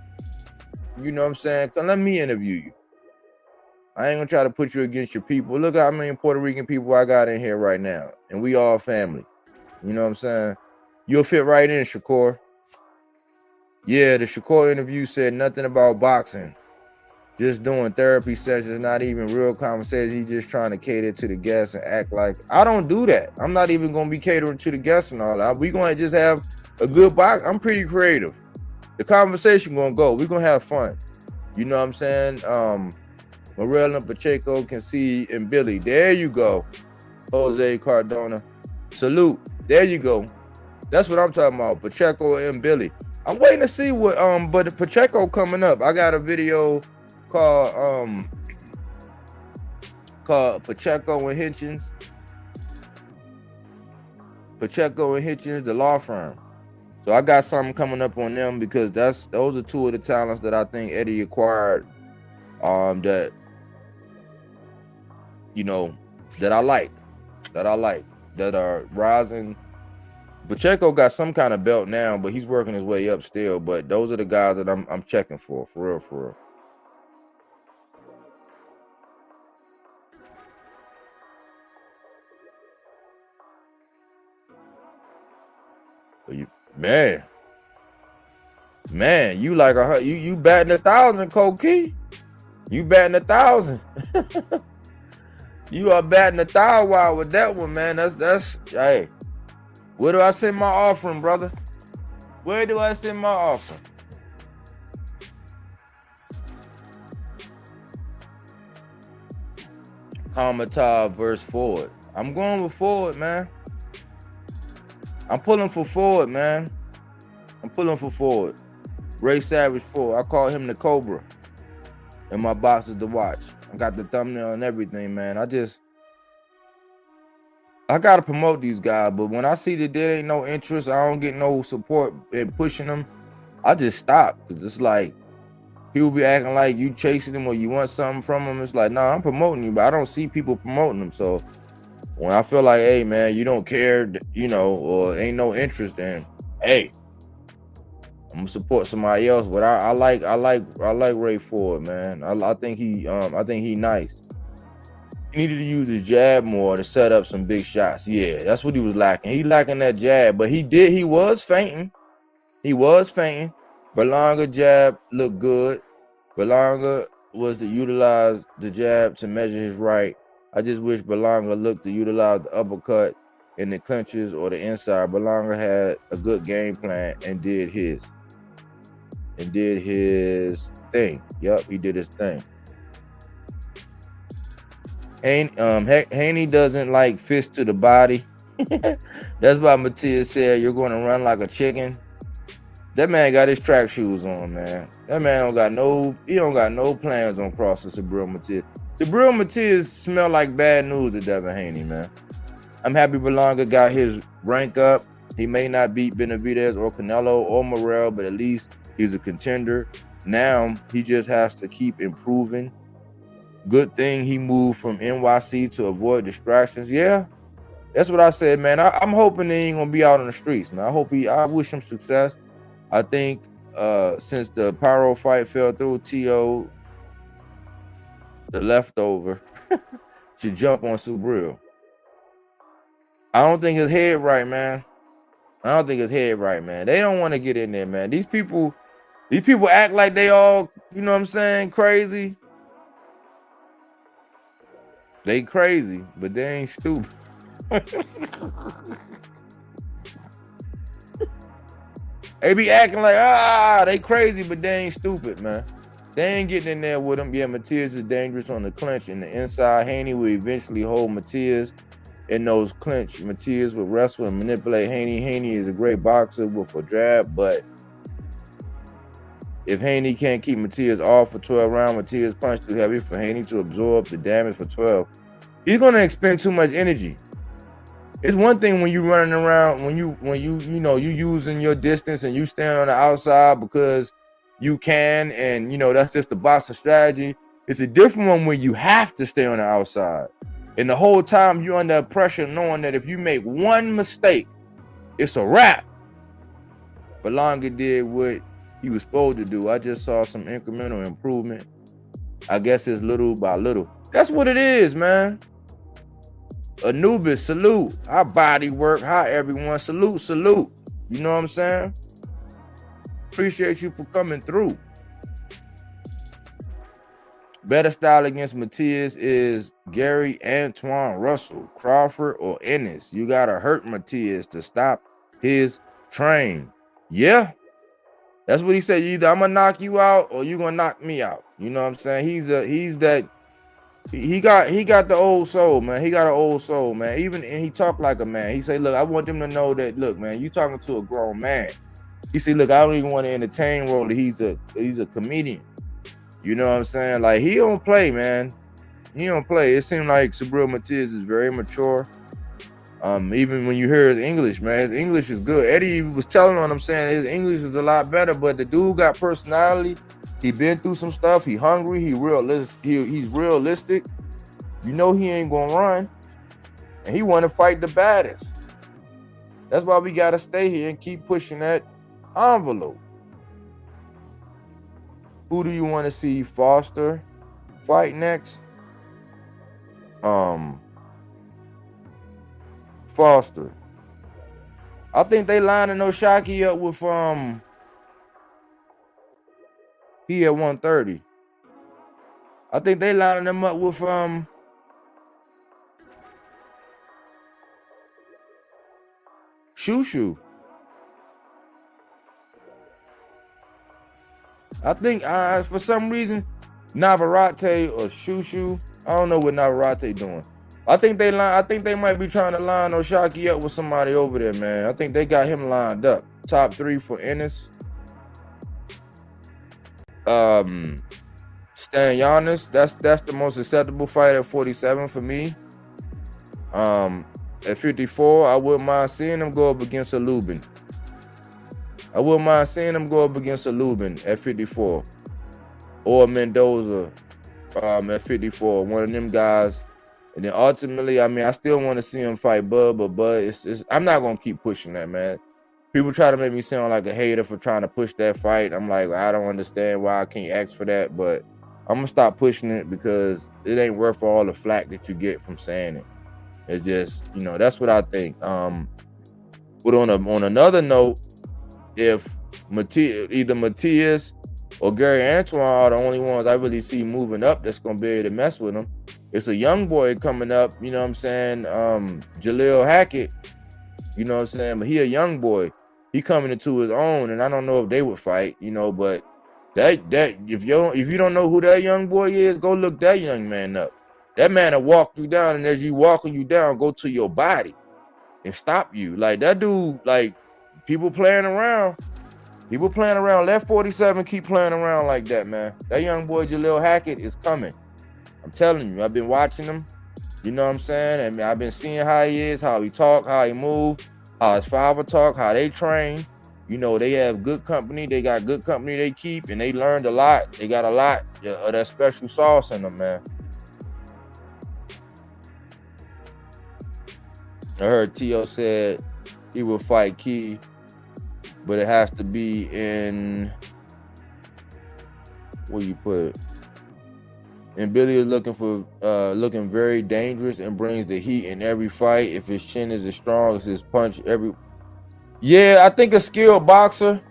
you know what I'm saying? Let me interview you. I ain't gonna try to put you against your people. Look how many Puerto Rican people I got in here right now. And we all family. You know what I'm saying? You'll fit right in, Shakur. Yeah, the Shakur interview said nothing about boxing. Just doing therapy sessions, not even real conversations. He's just trying to cater to the guests and act like I don't do that. I'm not even gonna be catering to the guests and all that. We gonna just have a good box. I'm pretty creative. The conversation gonna go. We're gonna have fun. You know what I'm saying? Morel and Pacheco can see and Billy. There you go. Jose Cardona. Salute. There you go. That's what I'm talking about. Pacheco and Billy. I'm waiting to see what but Pacheco coming up. I got a video called Pacheco and Hitchens. Pacheco and Hitchens, the law firm. So I got something coming up on them because those are two of the talents that I think Eddie acquired that you know that I like that are rising. Pacheco got some kind of belt now, but he's working his way up still. But those are the guys that I'm checking for real. Man, you like you batting 1,000, Koki. You batting 1,000. You are batting 1,000 wild with that one, man. That's hey. Where do I send my offering, brother? Where do I send my offering? Komatar versus Ford. I'm going with Ford, man. I'm pulling for Ford, man. I'm pulling for Ford. Ray Savage Ford. I call him the Cobra. And my boxes to watch. I got the thumbnail and everything, man. I gotta promote these guys, but when I see that there ain't no interest, I don't get no support in pushing them, I just stop. Cause it's like people be acting like you chasing them or you want something from them. It's like, nah, I'm promoting you, but I don't see people promoting them. So when I feel like, hey man, you don't care, you know, or ain't no interest, then hey, I'm gonna support somebody else. But I like Ray Ford, man. I think he nice. He needed to use his jab more to set up some big shots. Yeah, that's what he was lacking. He lacking that jab, but he was fainting. Berlanga jab looked good. Berlanga was to utilize the jab to measure his right. I just wish Berlanga looked to utilize the uppercut in the clinches or the inside. Berlanga had a good game plan and did his thing. Yep, he did his thing. Haney doesn't like fist to the body. That's why Matias said you're going to run like a chicken. That man got his track shoes on, man. That man don't got no plans on crossing Subriel Matias. Subriel Matias smell like bad news to Devin Haney, man. I'm happy Berlanga got his rank up. He may not beat Benavidez or Canelo or Morel, but at least he's a contender. Now he just has to keep improving. Good thing he moved from NYC to avoid distractions. Yeah, that's what I said, man. I'm hoping he ain't gonna be out on the streets, man. I wish him success. I think since the Pyro fight fell through, T.O., the leftover, should jump on Subriel. I don't think his head right, man. I don't think his head right, man. They don't want to get in there, man. These people act like they all, you know what I'm saying, crazy. They crazy, but they ain't stupid. They be acting like, they crazy, but they ain't stupid, man. They ain't getting in there with him. Yeah, Matias is dangerous on the clinch. In the inside, Haney will eventually hold Matias in those clinch. Matias will wrestle and manipulate Haney. Haney is a great boxer with a jab, but if Haney can't keep Matias off for 12 rounds, Matias punch too heavy for Haney to absorb the damage for 12. He's gonna expend too much energy. It's one thing when you running around, when you using your distance and you stand on the outside because you can, and that's just the boxing strategy. It's a different one when you have to stay on the outside. And the whole time you're under pressure, knowing that if you make one mistake, it's a wrap. Berlanga did what he was supposed to do. I just saw some incremental improvement. I guess it's little by little. That's what it is, man. Anubis, salute. Hi, BodyWork. Hi, everyone. Salute, salute. You know what I'm saying? Appreciate you for coming through. Better style against Matias is Gary Antoine Russell, Crawford, or Ennis. You got to hurt Matias to stop his train. Yeah. That's what he said. Either I'm going to knock you out or you're going to knock me out. You know what I'm saying? He got the old soul, man. He got an old soul, man. And he talked like a man. He said, look, I want them to know that, look, man, you talking to a grown man. He said, look, I don't even want to entertain Rolly. He's a comedian. You know what I'm saying? Like, he don't play, man. He don't play. It seemed like Subriel Matias is very mature. Even when you hear his English, man, his English is good. Eddie was telling on him saying his English is a lot better, but the dude got personality. He been through some stuff. He hungry. He's realistic. You know he ain't gonna run, and he want to fight the baddest. That's why we gotta stay here and keep pushing that envelope. Who do you want to see Foster fight next? Foster. I think they lining Oshaki up with he at 130. I think they lining him up with Shushu. I think for some reason Navarrete or Shushu. I don't know what Navarrete doing. I think they might be trying to line Oshaki up with somebody over there, man. I think they got him lined up. Top 3 for Ennis. Stan Giannis, that's the most acceptable fight at 47 for me. At 54, I wouldn't mind seeing him go up against a Lubin. I wouldn't mind seeing him go up against a Lubin at 54. Or Mendoza at 54. One of them guys. And then ultimately, I mean, I still want to see him fight Bud, but Bud, I'm not going to keep pushing that, man. People try to make me sound like a hater for trying to push that fight. I'm like, I don't understand why I can't ask for that, but I'm going to stop pushing it because it ain't worth all the flack that you get from saying it. It's just, that's what I think. But on another note, if either Matias or Gary Antoine are the only ones I really see moving up that's going to be able to mess with him, it's a young boy coming up, you know what I'm saying? Jaleel Hackett, you know what I'm saying? But he a young boy. He coming into his own, and I don't know if they would fight, but that if you don't know who that young boy is, go look that young man up. That man will walk you down, and as you walking you down, go to your body and stop you. Like that dude, like people playing around. Let 47 keep playing around like that, man. That young boy Jaleel Hackett is coming. I'm telling you, I've been watching him. You know what I'm saying? And I've been seeing how he is, how he talk, how he move, how his father talk, how they train. They have good company. They got good company they keep, and they learned a lot. They got a lot of that special sauce in them, man. I heard T.O. said he will fight Key, but it has to be in, where you put it? And Billy is looking very dangerous and brings the heat in every fight. If his chin is as strong as his punch, Yeah, I think a skilled boxer.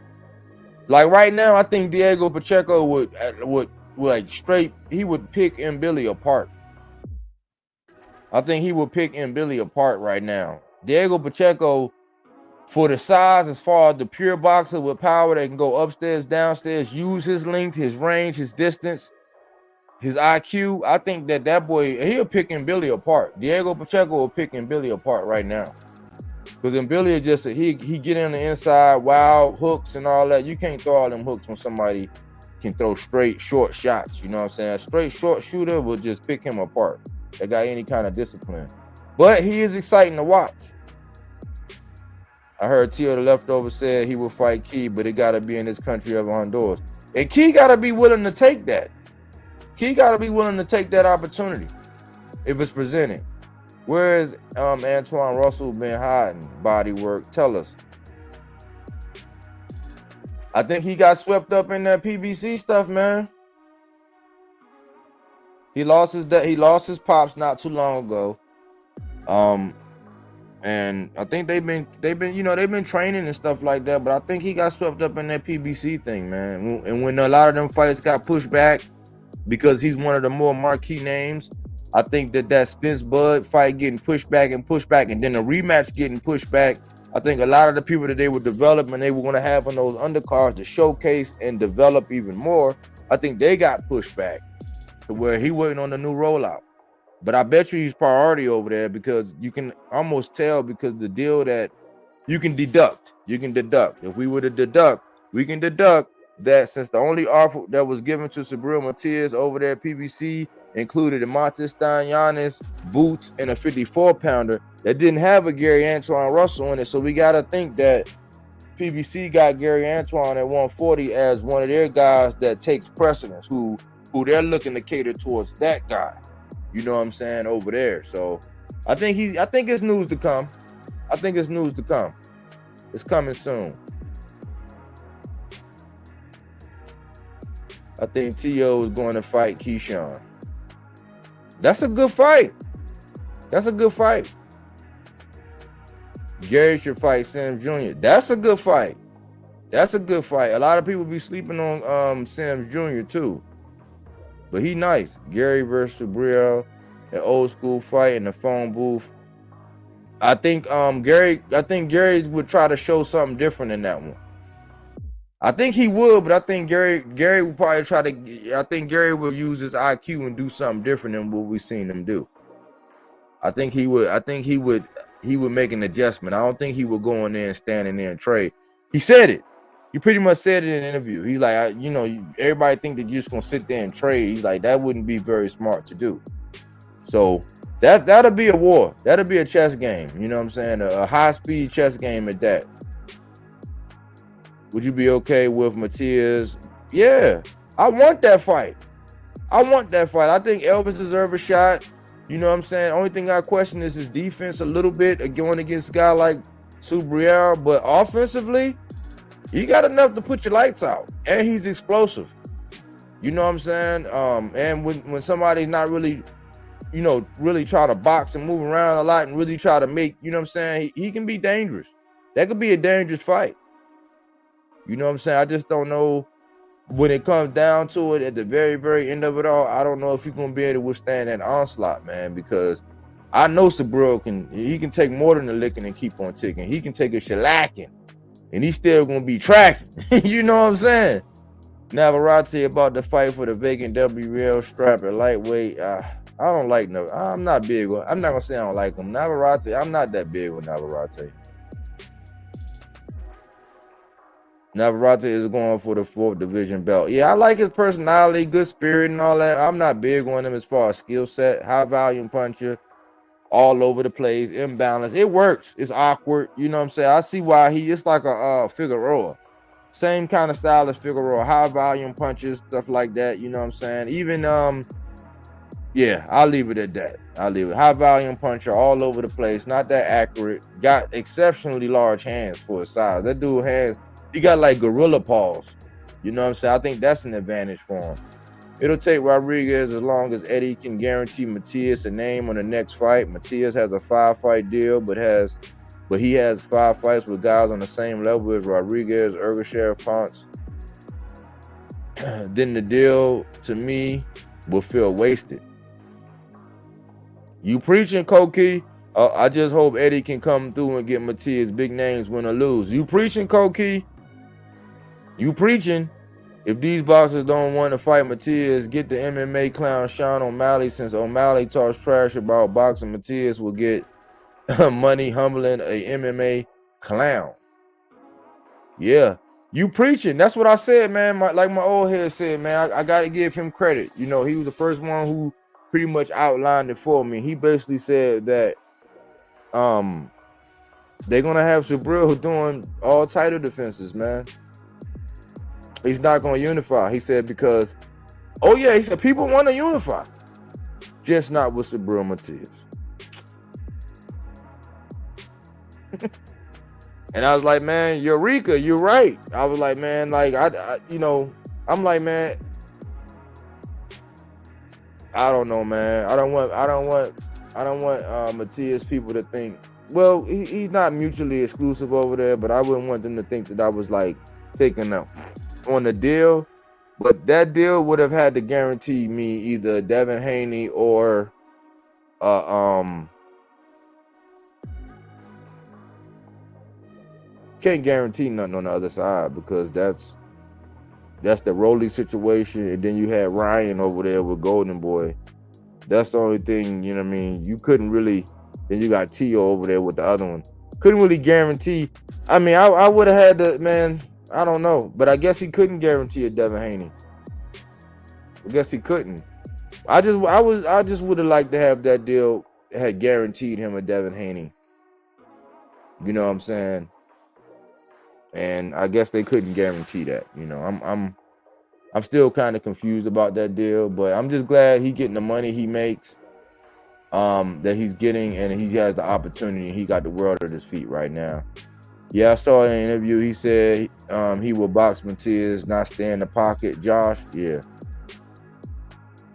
Like right now, I think Diego Pacheco would like straight. He would pick Billy apart. I think he would pick Billy apart right now. Diego Pacheco, for the size, as far as the pure boxer with power that can go upstairs, downstairs, use his length, his range, his distance, his IQ. I think that boy, he'll pick Billy apart. Diego Pacheco will pick Billy apart right now. Because Billy is just he get in the inside, wild hooks and all that. You can't throw all them hooks when somebody can throw straight short shots. You know what I'm saying? A straight short shooter will just pick him apart. That got any kind of discipline. But he is exciting to watch. I heard Tio the Leftover said he will fight Key, but it got to be in this country of Honduras. And Key got to be willing to take that. Key got to be willing to take that opportunity if it's presented. Where is Antoine Russell been hiding? BodyWork, tell us. I think he got swept up in that PBC stuff, man. He lost his pops not too long ago. And I think they've been training and stuff like that, but I think he got swept up in that PBC thing, man. And when a lot of them fights got pushed back because he's one of the more marquee names, I think that Spence Bud fight getting pushed back, and then the rematch getting pushed back. I think a lot of the people that they were developing, they were going to have on those undercards to showcase and develop even more, I think they got pushed back to where he waiting on the new rollout. But I bet you he's priority over there because you can almost tell, because the deal that you can deduct. If we were to deduct, we can deduct that since the only offer that was given to Subriel Matias over there at PBC included a Montes Giannis, boots, and a 54-pounder that didn't have a Gary Antoine Russell in it. So we got to think that PBC got Gary Antoine at 140 as one of their guys that takes precedence, who they're looking to cater towards that guy. You know what I'm saying, over there. So I think it's news to come. It's coming soon. I think T.O. is going to fight Keyshawn. That's a good fight. Gary should fight Sims Jr. That's a good fight. A lot of people be sleeping on Sims Jr. too. But he nice. Gary versus Subriel, an old school fight in the phone booth. I think Gary would try to show something different in that one. I think he would, but I think Gary would probably I think Gary will use his IQ and do something different than what we've seen him do. I think he would make an adjustment. I don't think he would go in there and stand in there and trade. He said it. He pretty much said it in an interview. He's like, everybody think that you're just gonna sit there and trade. He's like, that wouldn't be very smart to do. So that'll be a war. That'll be a chess game. You know what I'm saying? A high-speed chess game at that. Would you be okay with Matias? Yeah, I want that fight. I think Elvis deserves a shot. You know what I'm saying? Only thing I question is his defense a little bit going against a guy like Subriel, but offensively, he got enough to put your lights out, and he's explosive. You know what I'm saying? And when somebody's not really, really try to box and move around a lot and really try to make, you know what I'm saying, he can be dangerous. That could be a dangerous fight. You know what I'm saying? I just don't know when it comes down to it at the very, very end of it all. I don't know if he's going to be able to withstand that onslaught, man, because I know Subriel can take more than a licking and keep on ticking. He can take a shellacking and he's still going to be tracking. You know what I'm saying? Navarrete about the fight for the vacant WBL strap at lightweight. I don't like no. I'm not big on. I'm not going to say I don't like him. Navarrete, I'm not that big with Navarrete. Navarrete is going for the 4th division belt. Yeah, I like his personality, good spirit and all that. I'm not big on him as far as skill set. High volume puncher, all over the place, imbalanced. It works. It's awkward. You know what I'm saying? I see why it's like a Figueroa. Same kind of style as Figueroa. High volume punches, stuff like that. You know what I'm saying? Even, yeah, I'll leave it at that. High volume puncher, all over the place. Not that accurate. Got exceptionally large hands for his size. That dude hands. He got like gorilla paws. You know what I'm saying? I think that's an advantage for him. It'll take Rodriguez as long as Eddie can guarantee Matias a name on the next fight. Matias has a 5-fight deal, but has but he has 5 fights with guys on the same level as Rodriguez, Ergashev, Ponce. Then the deal to me will feel wasted. You preaching, Koki? I just hope Eddie can come through and get Matias big names, win or lose. You preaching, Koki? You preaching? If these boxers don't want to fight Matias, get the MMA clown Sean O'Malley. Since O'Malley talks trash about boxing, Matias will get money humbling a MMA clown. Yeah, you preaching. That's what I said, man. Like my old head said, man, I got to give him credit. You know, he was the first one who pretty much outlined it for me. He basically said that they're going to have Subriel doing all title defenses, man. He's not going to unify. He said because, oh yeah, he said people want to unify, just not with Subriel Matias. And I was like, man, Eureka, you're right. I was like, man, like I you know, I'm like, man, I don't know, man. I don't want Matias people to think, well, he's not mutually exclusive over there, but I wouldn't want them to think that I was like taking up on the deal. But that deal would have had to guarantee me either Devin Haney or can't guarantee nothing on the other side, because that's the Rolly situation, and then you had Ryan over there with Golden Boy. That's the only thing, you know what I mean? You couldn't really. Then you got Tio over there with the other one. Couldn't really guarantee. I mean, I would have had to, man. I don't know, but I guess he couldn't guarantee a Devin Haney. I guess he couldn't. I just would have liked to have that deal had guaranteed him a Devin Haney. You know what I'm saying? And I guess they couldn't guarantee that. You know, I'm still kind of confused about that deal, but I'm just glad he getting the money he makes, that he's getting, and he has the opportunity. He got the world at his feet right now. Yeah, I saw in an interview. He said he will box Matias, not stay in the pocket. Josh, yeah.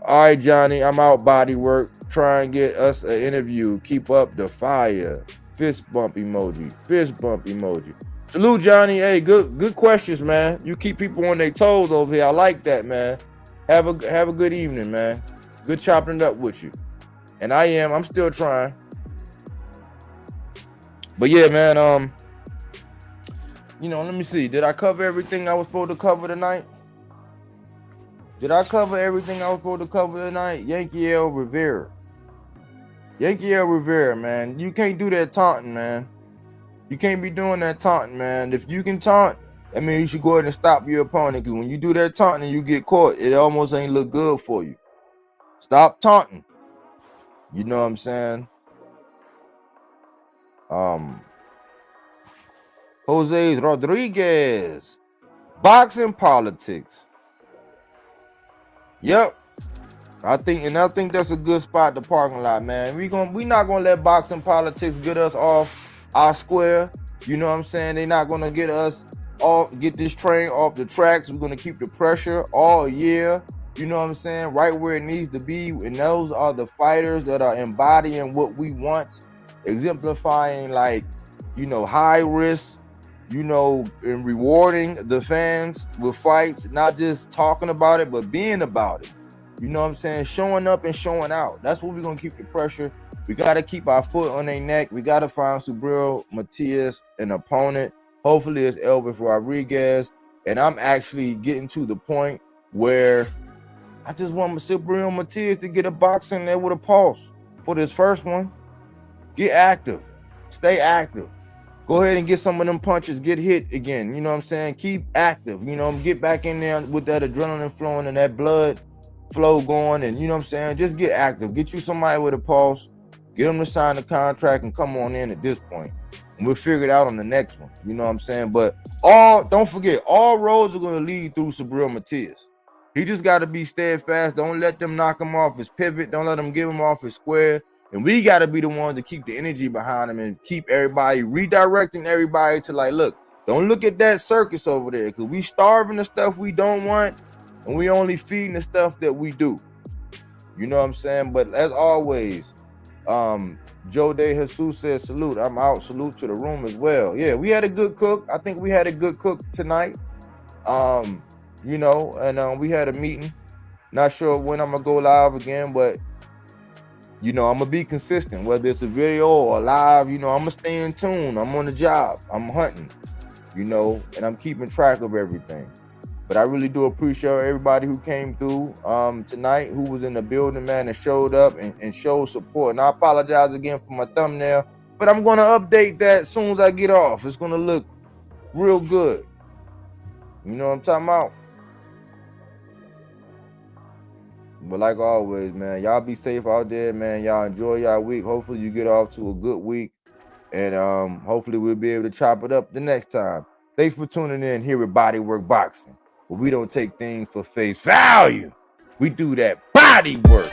All right, Johnny, I'm out. BodyWork. Try and get us an interview. Keep up the fire. Fist bump emoji. Fist bump emoji. Salute, Johnny. Hey, good questions, man. You keep people on their toes over here. I like that, man. Have a good evening, man. Good chopping it up with you. And I'm still trying. But yeah, man, you know, let me see. Did I cover everything I was supposed to cover tonight? Yankiel Rivera. Yankiel Rivera, man. You can't do that taunting, man. You can't be doing that taunting, man. If you can taunt, that means you should go ahead and stop your opponent. Because when you do that taunting and you get caught, it almost ain't look good for you. Stop taunting. You know what I'm saying? Jose Rodriguez. Boxing politics. Yep. I think that's a good spot, the parking lot, man. We not gonna let boxing politics get us off our square. You know what I'm saying? They're not gonna get this train off the tracks. We're gonna keep the pressure all year. You know what I'm saying? Right where it needs to be. And those are the fighters that are embodying what we want, exemplifying, like, you know, high risk, you know, and rewarding the fans with fights, not just talking about it, but being about it. You know what I'm saying? Showing up and showing out. That's what we're going to keep the pressure. We got to keep our foot on their neck. We got to find Subriel Matias an opponent. Hopefully it's Elvis Rodriguez. And I'm actually getting to the point where I just want Subriel Matias to get a boxer in there with a pulse for this first one. Get active. Stay active. Go ahead and get some of them punches. Get hit again. You know what I'm saying? Keep active. You know, get back in there with that adrenaline flowing and that blood flow going. And you know what I'm saying? Just get active. Get you somebody with a pulse. Get them to sign the contract and come on in at this point. And we'll figure it out on the next one. You know what I'm saying? But don't forget, all roads are going to lead through Subriel Matias. He just got to be steadfast. Don't let them knock him off his pivot. Don't let them give him off his square. And we got to be the ones to keep the energy behind him and keep everybody, redirecting everybody to, like, look, don't look at that circus over there, because we starving the stuff we don't want and we only feeding the stuff that we do. You know what I'm saying? But as always, Joe De Jesus says, salute. I'm out. Salute to the room as well. Yeah, we had a good cook. I think we had a good cook tonight. You know, and we had a meeting. Not sure when I'm gonna go live again, but you know, I'm gonna be consistent, whether it's a video or live. You know, I'm gonna stay in tune. I'm on the job. I'm hunting, you know, and I'm keeping track of everything. But I really do appreciate everybody who came through tonight, who was in the building, man, and showed up and showed support. And I apologize again for my thumbnail, but I'm gonna update that as soon as I get off. It's gonna look real good. You know what I'm talking about? But like always, man, y'all be safe out there, man. Y'all enjoy y'all week. Hopefully you get off to a good week. And hopefully we'll be able to chop it up the next time. Thanks for tuning in here at BodyWork Boxing, where we don't take things for face value. We do that body work.